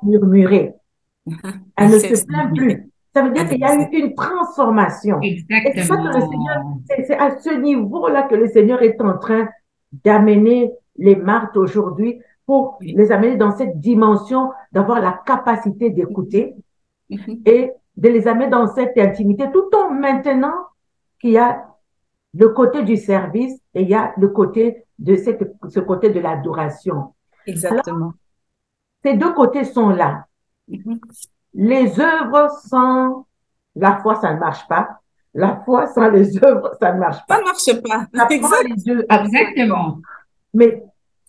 murmurée. Elle ne se plaint plus. Ça veut dire qu'il y a eu une transformation. Exactement. Et c'est ça que le Seigneur, c'est à ce niveau-là que le Seigneur est en train d'amener les Marthes aujourd'hui pour les amener dans cette dimension d'avoir la capacité d'écouter et de les amener dans cette intimité tout en maintenant qu'il y a le côté du service et il y a le côté de ce côté de l'adoration. Exactement. Alors, ces deux côtés sont là. Les œuvres sans la foi, ça ne marche pas. La foi sans les œuvres, ça ne marche pas. Ça ne marche pas. Ça prend les deux. Exactement. Mais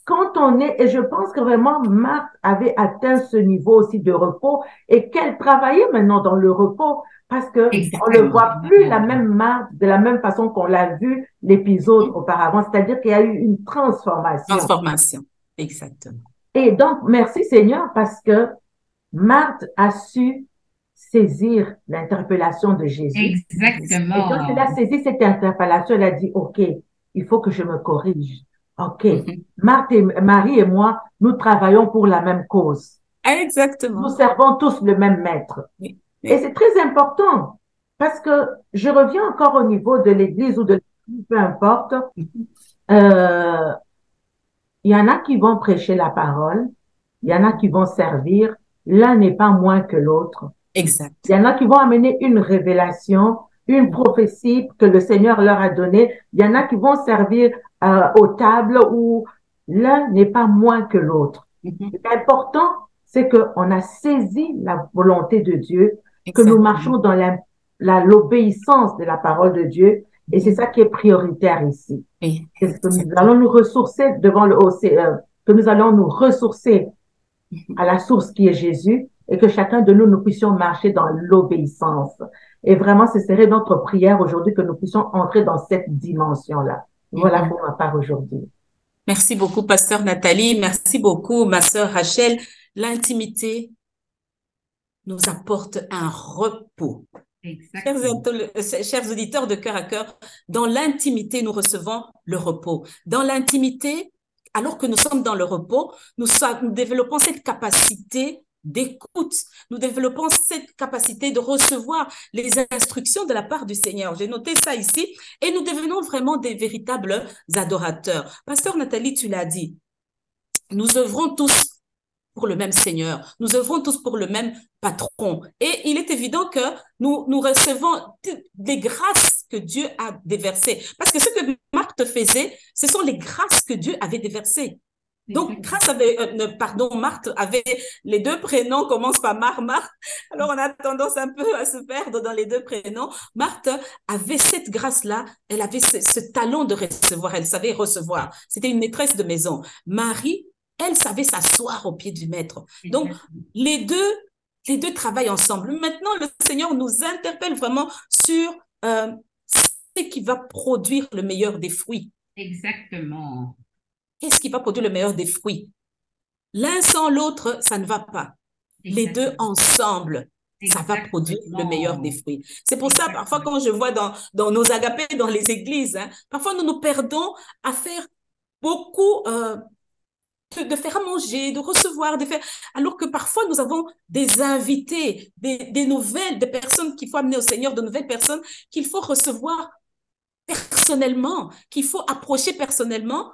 quand on est, et je pense que vraiment Marthe avait atteint ce niveau aussi de repos et qu'elle travaillait maintenant dans le repos parce que on ne voit plus la même Marthe de la même façon qu'on l'a vu l'épisode auparavant. C'est-à-dire qu'il y a eu une transformation. Transformation. Exactement. Et donc, merci Seigneur parce que Marthe a su saisir l'interpellation de Jésus. Exactement. Et quand elle a saisi cette interpellation, elle a dit, OK, il faut que je me corrige. OK. Marie et moi, nous travaillons pour la même cause. Exactement. Nous servons tous le même maître. Oui. Et c'est très important parce que je reviens encore au niveau de l'église ou de l'église, peu importe. Il y en a qui vont prêcher la parole. Il y en a qui vont servir. L'un n'est pas moins que l'autre. Exact. Il y en a qui vont amener une révélation, une prophétie que le Seigneur leur a donnée. Il y en a qui vont servir aux tables où l'un n'est pas moins que l'autre. L'important, c'est qu'on a saisi la volonté de Dieu, que nous marchons dans l'obéissance de la parole de Dieu. Et c'est ça qui est prioritaire ici. C'est que nous allons nous ressourcer devant que nous allons nous ressourcer à la source qui est Jésus et que chacun de nous puissions marcher dans l'obéissance. Et vraiment, ce serait notre prière aujourd'hui que nous puissions entrer dans cette dimension-là. Voilà pour ma part aujourd'hui. Merci beaucoup, Pasteur Nathalie. Merci beaucoup, ma sœur Rachel. L'intimité nous apporte un repos. Chers auditeurs de Cœur à Cœur, dans l'intimité, nous recevons le repos. Dans l'intimité, alors que nous sommes dans le repos, nous développons cette capacité d'écoute. Nous développons cette capacité de recevoir les instructions de la part du Seigneur. J'ai noté ça ici. Et nous devenons vraiment des véritables adorateurs. Pasteur Nathalie, tu l'as dit. Nous œuvrons tous pour le même Seigneur. Nous œuvrons tous pour le même patron. Et il est évident que nous recevons des grâces que Dieu a déversées. Parce que ce que Marthe faisait, ce sont les grâces que Dieu avait déversées. Donc, grâce avait, Marthe avait les deux prénoms, commencent par Marthe. Alors, on a tendance un peu à se perdre dans les deux prénoms. Marthe avait cette grâce-là, elle avait ce talent de recevoir, elle savait recevoir. C'était une maîtresse de maison. Marie, elle savait s'asseoir au pied du maître. Donc, les deux travaillent ensemble. Maintenant, le Seigneur nous interpelle vraiment sur ce qui va produire le meilleur des fruits. Exactement. Qu'est-ce qui va produire le meilleur des fruits? L'un sans l'autre, ça ne va pas. Les deux ensemble, ça va produire le meilleur des fruits. C'est pour ça, parfois, quand je vois dans nos agapés, dans les églises, parfois nous nous perdons à faire beaucoup de faire à manger, de recevoir, alors que parfois nous avons des invités, des nouvelles, des personnes qu'il faut amener au Seigneur, de nouvelles personnes qu'il faut recevoir personnellement, qu'il faut approcher personnellement,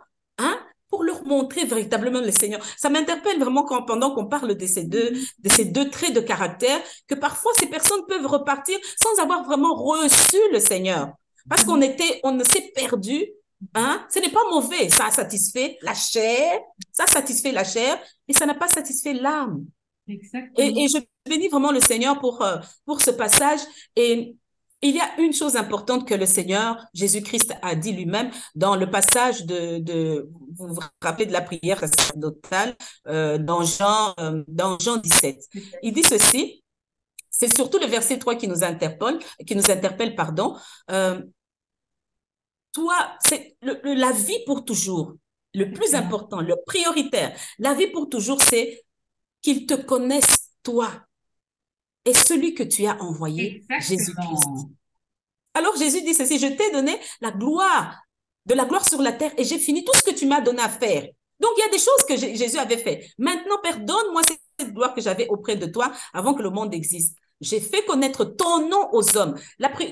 pour leur montrer véritablement le Seigneur. Ça m'interpelle vraiment pendant qu'on parle de ces deux traits de caractère, que parfois ces personnes peuvent repartir sans avoir vraiment reçu le Seigneur. Parce qu'on s'est perdu. Ce n'est pas mauvais. Ça a satisfait la chair, et ça n'a pas satisfait l'âme. Et je bénis vraiment le Seigneur pour ce passage. Et il y a une chose importante que le Seigneur Jésus-Christ a dit lui-même dans le passage vous vous rappelez de la prière sacerdotale dans Jean 17. Il dit ceci, c'est surtout le verset 3 qui nous interpelle, toi, c'est la vie pour toujours, le plus important, le prioritaire. La vie pour toujours, c'est qu'ils te connaissent, toi, et celui que tu as envoyé, Jésus-Christ. Alors Jésus dit ceci, je t'ai donné de la gloire sur la terre et j'ai fini tout ce que tu m'as donné à faire. Donc, il y a des choses que Jésus avait fait. Maintenant, Père, donne-moi cette gloire que j'avais auprès de toi avant que le monde existe. J'ai fait connaître ton nom aux hommes.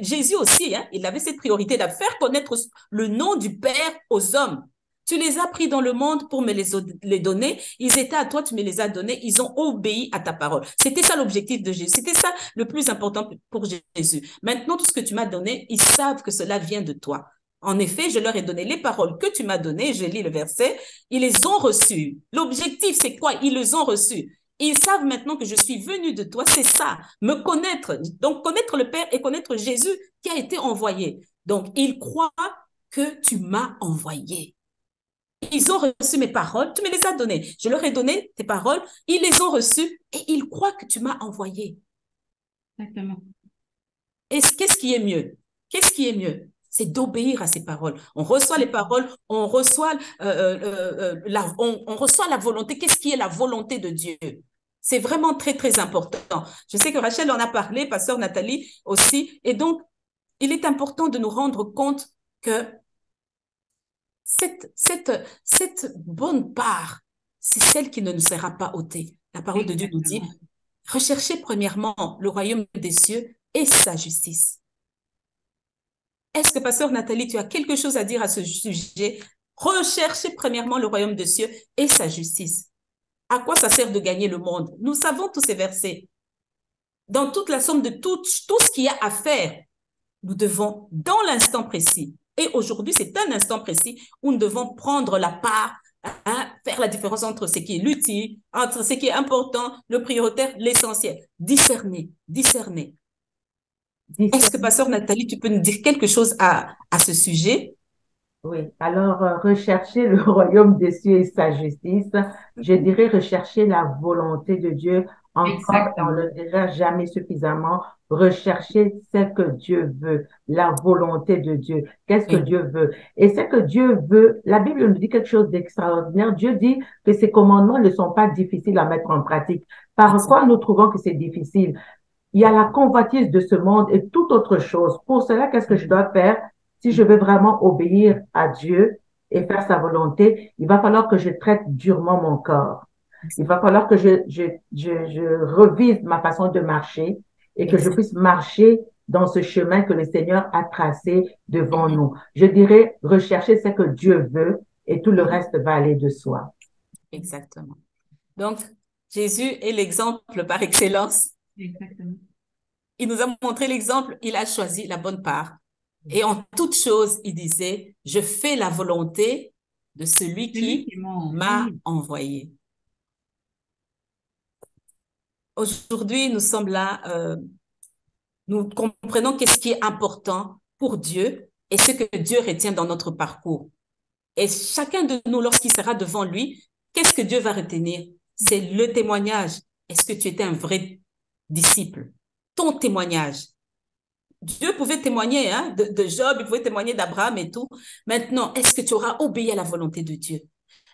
Jésus aussi, il avait cette priorité de faire connaître le nom du Père aux hommes. Tu les as pris dans le monde pour me les donner. Ils étaient à toi, tu me les as donnés. Ils ont obéi à ta parole. C'était ça l'objectif de Jésus. C'était ça le plus important pour Jésus. Maintenant, tout ce que tu m'as donné, ils savent que cela vient de toi. En effet, je leur ai donné les paroles que tu m'as données. Je lis le verset. Ils les ont reçues. L'objectif, c'est quoi? Ils les ont reçues. Ils savent maintenant que je suis venu de toi. C'est ça, me connaître. Donc, connaître le Père et connaître Jésus qui a été envoyé. Donc, ils croient que tu m'as envoyé. Ils ont reçu mes paroles, tu me les as données. Je leur ai donné tes paroles, ils les ont reçues et ils croient que tu m'as envoyé. Exactement. Et qu'est-ce qui est mieux? Qu'est-ce qui est mieux? C'est d'obéir à ces paroles. On reçoit les paroles, on reçoit la volonté. Qu'est-ce qui est la volonté de Dieu? C'est vraiment très, très important. Je sais que Rachel en a parlé, pasteur Nathalie aussi. Et donc, il est important de nous rendre compte que cette bonne part, c'est celle qui ne nous sera pas ôtée. La parole de Dieu nous dit, recherchez premièrement le royaume des cieux et sa justice. Est-ce que, pasteur Nathalie, tu as quelque chose à dire à ce sujet? Recherchez premièrement le royaume des cieux et sa justice. À quoi ça sert de gagner le monde? Nous savons tous ces versets. Dans toute la somme de tout ce qu'il y a à faire, nous devons, dans l'instant précis, et aujourd'hui, c'est un instant précis où nous devons prendre la part, faire la différence entre ce qui est l'utile, entre ce qui est important, le prioritaire, l'essentiel. Discerner. Est-ce que, pasteur Nathalie, tu peux nous dire quelque chose à ce sujet? Oui, alors rechercher le royaume des cieux et sa justice, je dirais rechercher la volonté de Dieu encore, et on ne le dira jamais suffisamment, rechercher ce que Dieu veut, la volonté de Dieu. Qu'est-ce que Dieu veut? Et ce que Dieu veut, la Bible nous dit quelque chose d'extraordinaire. Dieu dit que ses commandements ne sont pas difficiles à mettre en pratique. Par quoi nous trouvons que c'est difficile? Il y a la convoitise de ce monde et toute autre chose. Pour cela, qu'est-ce que je dois faire? Si je veux vraiment obéir à Dieu et faire sa volonté, il va falloir que je traite durement mon corps. Il va falloir que je revise ma façon de marcher et que je puisse marcher dans ce chemin que le Seigneur a tracé devant nous. Je dirais rechercher ce que Dieu veut et tout le reste va aller de soi. Exactement. Donc, Jésus est l'exemple par excellence. Exactement. Il nous a montré l'exemple, il a choisi la bonne part. Et en toute chose, il disait, je fais la volonté de celui Celui qui qui m'a m'a envoyé. envoyé. Aujourd'hui, nous sommes là, nous comprenons qu'est-ce qui est important pour Dieu et ce que Dieu retient dans notre parcours. Et chacun de nous, lorsqu'il sera devant lui, qu'est-ce que Dieu va retenir? C'est le témoignage. Est-ce que tu étais un vrai disciple? Ton témoignage. Dieu pouvait témoigner hein, de Job, il pouvait témoigner d'Abraham et tout. Maintenant, est-ce que tu auras obéi à la volonté de Dieu?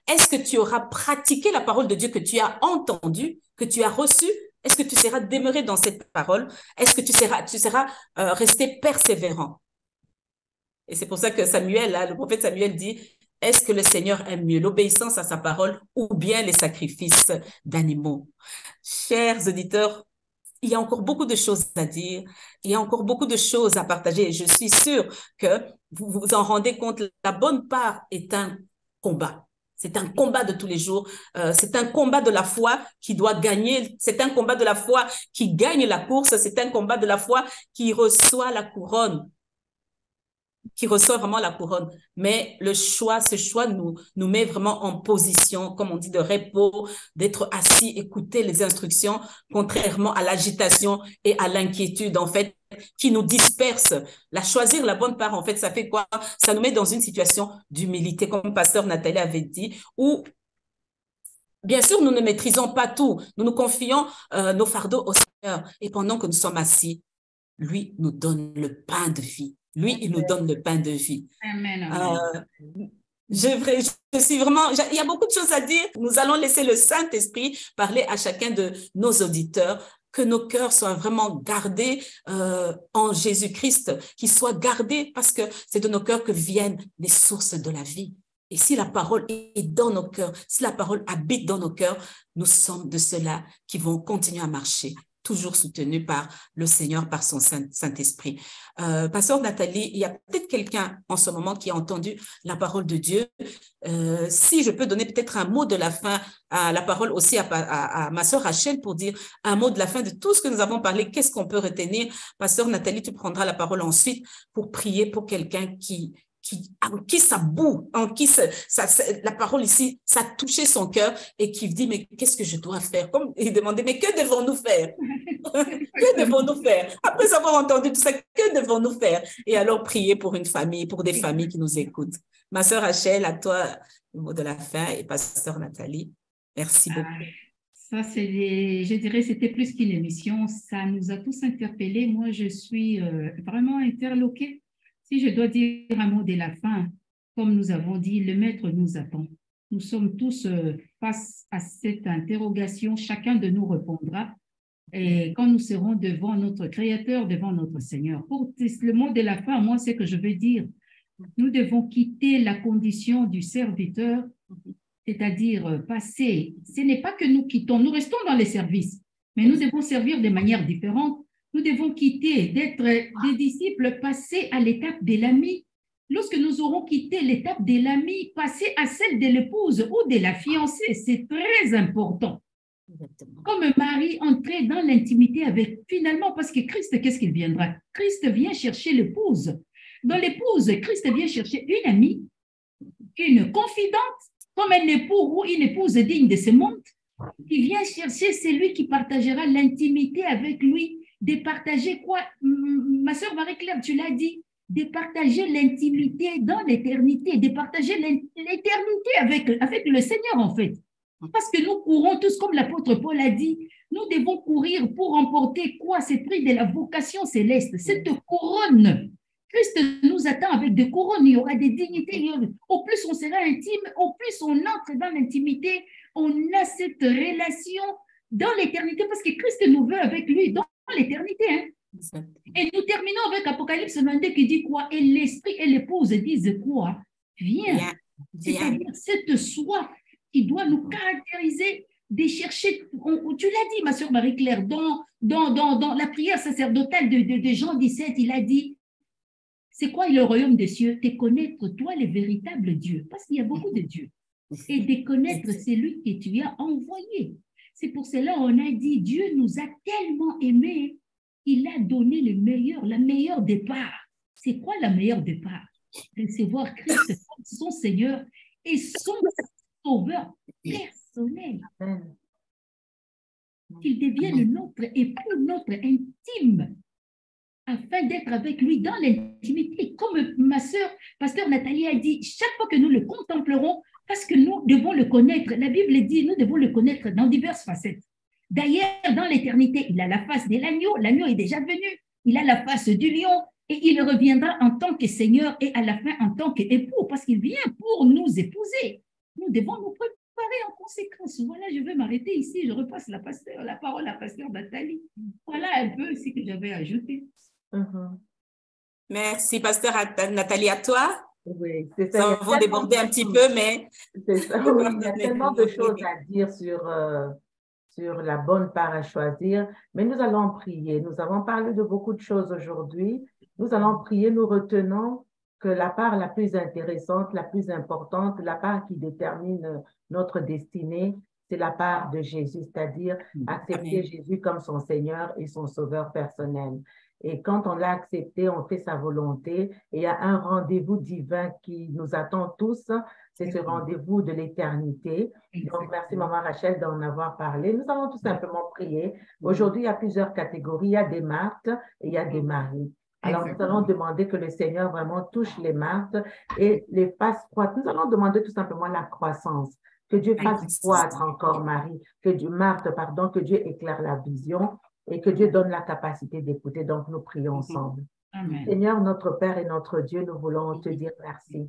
Est-ce que tu auras pratiqué la parole de Dieu que tu as entendue, que tu as reçue? Est-ce que tu seras demeuré dans cette parole? Est-ce que tu seras resté persévérant? Et c'est pour ça que Samuel, là, le prophète Samuel dit, est-ce que le Seigneur aime mieux l'obéissance à sa parole ou bien les sacrifices d'animaux? Chers auditeurs, il y a encore beaucoup de choses à dire, il y a encore beaucoup de choses à partager. Je suis sûre que vous vous en rendez compte, la bonne part est un combat. C'est un combat de tous les jours. C'est un combat de la foi qui doit gagner. C'est un combat de la foi qui gagne la course. C'est un combat de la foi qui reçoit la couronne, qui reçoit vraiment la couronne. Mais ce choix nous met vraiment en position, comme on dit, de repos, d'être assis, écouter les instructions, contrairement à l'agitation et à l'inquiétude, en fait, qui nous disperse. Choisir la bonne part, en fait, ça fait quoi? Ça nous met dans une situation d'humilité, comme Pasteur Nathalie avait dit, où bien sûr, nous ne maîtrisons pas tout. Nous nous confions nos fardeaux au Seigneur. Et pendant que nous sommes assis, lui nous donne le pain de vie. Lui, il nous donne le pain de vie. Amen, amen. Euh, je suis vraiment, il y a beaucoup de choses à dire. Nous allons laisser le Saint-Esprit parler à chacun de nos auditeurs, que nos cœurs soient vraiment gardés en Jésus-Christ, qu'ils soient gardés parce que c'est de nos cœurs que viennent les sources de la vie. Et si la parole est dans nos cœurs, si la parole habite dans nos cœurs, nous sommes de ceux-là qui vont continuer à marcher, toujours soutenus par le Seigneur, par son Saint-Esprit. Pasteur Nathalie, il y a peut-être quelqu'un en ce moment qui a entendu la parole de Dieu. Si je peux donner peut-être un mot de la fin, à la parole aussi à ma sœur Rachel pour dire un mot de la fin de tout ce que nous avons parlé, qu'est-ce qu'on peut retenir? Pasteur Nathalie, tu prendras la parole ensuite pour prier pour quelqu'un en qui ça boue, en qui la parole ici, ça a touché son cœur et qui dit, mais qu'est-ce que je dois faire? Comme il demandait, mais que devons-nous faire? Que devons-nous faire? Après avoir entendu tout ça, que devons-nous faire? Et alors prier pour une famille, pour des familles qui nous écoutent. Ma sœur Rachel, à toi, le mot de la fin et pasteur Nathalie. Merci beaucoup. Ça, je dirais, c'était plus qu'une émission. Ça nous a tous interpellés. Moi, je suis vraiment interloquée. Si je dois dire un mot de la fin, comme nous avons dit, le Maître nous attend. Nous sommes tous face à cette interrogation. Chacun de nous répondra. Et quand nous serons devant notre Créateur, devant notre Seigneur. Pour le mot de la fin, moi, c'est que je veux dire, nous devons quitter la condition du serviteur, c'est-à-dire passer. Ce n'est pas que nous quittons, nous restons dans les services, mais nous devons servir de manière différente. Nous devons quitter d'être des disciples, passer à l'étape de l'ami. Lorsque nous aurons quitté l'étape de l'ami, passer à celle de l'épouse ou de la fiancée, c'est très important. Comme Marie entrait dans l'intimité avec, finalement, parce que Christ, qu'est-ce qu'il viendra? Christ vient chercher l'épouse. Dans l'épouse, Christ vient chercher une amie, une confidente, comme un époux ou une épouse digne de ce monde, qui vient chercher celui qui partagera l'intimité avec lui, de partager quoi? Ma sœur Marie-Claire, tu l'as dit, de partager l'intimité dans l'éternité, de partager l'éternité avec le Seigneur, en fait. Parce que nous courons tous, comme l'apôtre Paul a dit, nous devons courir pour remporter quoi? C'est prix de la vocation céleste, cette couronne. Christ nous attend avec des couronnes, il y aura des dignités. Au plus on sera intime, au plus on entre dans l'intimité, on a cette relation dans l'éternité, parce que Christ nous veut avec lui dans l'éternité. Hein? Et nous terminons avec Apocalypse 22 qui dit quoi? Et l'esprit et l'épouse disent quoi? Viens. C'est-à-dire cette soif qui doit nous caractériser, de chercher, tu l'as dit, ma sœur Marie-Claire, dans la prière sacerdotale de Jean 17, il a dit, c'est quoi le royaume des cieux? De connaître, toi, le véritable Dieu, parce qu'il y a beaucoup de dieux, et de connaître celui que tu as envoyé. C'est pour cela qu'on a dit, Dieu nous a tellement aimés, il a donné le meilleur, la meilleure départ. C'est quoi la meilleure départ? Recevoir Christ comme son Seigneur et son sauveur personnel. Amen. Qu'il devienne notre époux, notre intime, afin d'être avec lui dans l'intimité. Comme ma sœur, pasteur Nathalie a dit, chaque fois que nous le contemplerons, parce que nous devons le connaître, la Bible dit, nous devons le connaître dans diverses facettes. D'ailleurs, dans l'éternité, il a la face de l'agneau, l'agneau est déjà venu, il a la face du lion, et il reviendra en tant que Seigneur et à la fin en tant qu'époux, parce qu'il vient pour nous épouser. Nous devons nous préparer en conséquence. Voilà, je vais m'arrêter ici, je repasse la parole à pasteur Nathalie. Voilà un peu ce que j'avais ajouté. Merci, pasteur Nathalie, à toi. Oui, c'est ça. Ça va déborder un petit peu, mais... C'est ça, oui, il y a tellement de choses à dire sur la bonne part à choisir, mais nous allons prier. Nous avons parlé de beaucoup de choses aujourd'hui. Nous allons prier, nous retenons que la part la plus intéressante, la plus importante, la part qui détermine notre destinée, c'est la part de Jésus, c'est-à-dire accepter Jésus comme son Seigneur et son Sauveur personnel. Et quand on l'a accepté, on fait sa volonté. Et il y a un rendez-vous divin qui nous attend tous. C'est ce rendez-vous de l'éternité. Donc, merci Maman Rachel d'en avoir parlé. Nous allons tout simplement prier. Aujourd'hui, il y a plusieurs catégories. Il y a des Marthes et il y a des Maries. Alors, nous allons demander que le Seigneur vraiment touche les Marthes et les fasse croître. Nous allons demander tout simplement la croissance. Que Dieu fasse croître encore Marie, Marthe, pardon, que Dieu éclaire la vision et que Dieu donne la capacité d'écouter. Donc, nous prions ensemble. Amen. Seigneur, notre Père et notre Dieu, nous voulons te dire merci.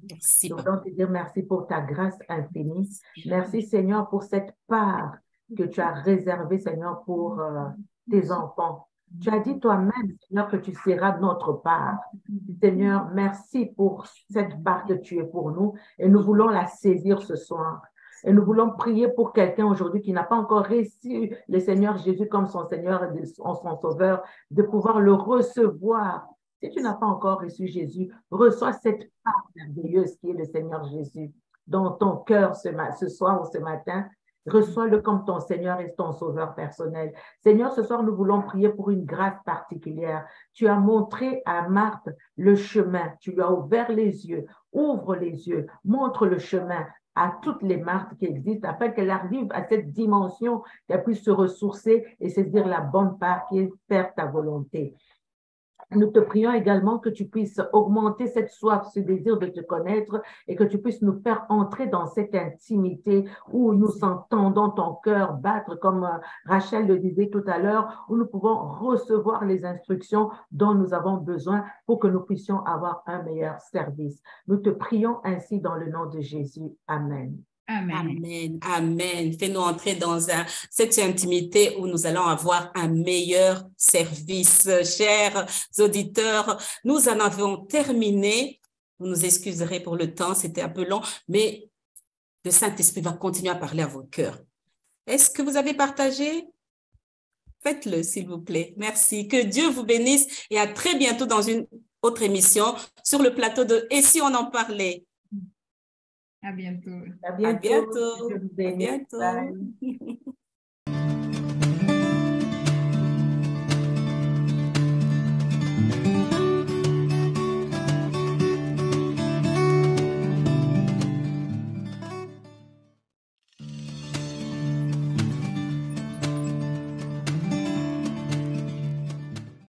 Nous voulons te dire merci pour ta grâce infinie. Merci, Seigneur, pour cette part que tu as réservée, Seigneur, pour tes enfants. Tu as dit toi-même, Seigneur, que tu seras notre part. Seigneur, merci pour cette part que tu es pour nous et nous voulons la saisir ce soir. Et nous voulons prier pour quelqu'un aujourd'hui qui n'a pas encore reçu le Seigneur Jésus comme son Seigneur et son Sauveur, de pouvoir le recevoir. Si tu n'as pas encore reçu Jésus, reçois cette part merveilleuse qui est le Seigneur Jésus dans ton cœur ce soir ou ce matin. Reçois-le comme ton Seigneur et ton Sauveur personnel. Seigneur, ce soir, nous voulons prier pour une grâce particulière. Tu as montré à Marthe le chemin. Tu lui as ouvert les yeux. Ouvre les yeux. Montre le chemin à toutes les Marthes qui existent, afin qu'elle arrive à cette dimension, qu'elle puisse se ressourcer et saisir la bonne part qui est faire ta volonté. Nous te prions également que tu puisses augmenter cette soif, ce désir de te connaître et que tu puisses nous faire entrer dans cette intimité où nous entendons ton cœur battre, comme Rachel le disait tout à l'heure, où nous pouvons recevoir les instructions dont nous avons besoin pour que nous puissions avoir un meilleur service. Nous te prions ainsi dans le nom de Jésus. Amen. Amen. Amen. Amen. Fais-nous entrer dans cette intimité où nous allons avoir un meilleur service. Chers auditeurs, nous en avons terminé. Vous nous excuserez pour le temps, c'était un peu long, mais le Saint-Esprit va continuer à parler à vos cœurs. Est-ce que vous avez partagé? Faites-le, s'il vous plaît. Merci. Que Dieu vous bénisse et à très bientôt dans une autre émission sur le plateau de « Et si on en parlait ?» À bientôt. À bientôt. À bientôt. Je vous bénisse. À bientôt. Bye.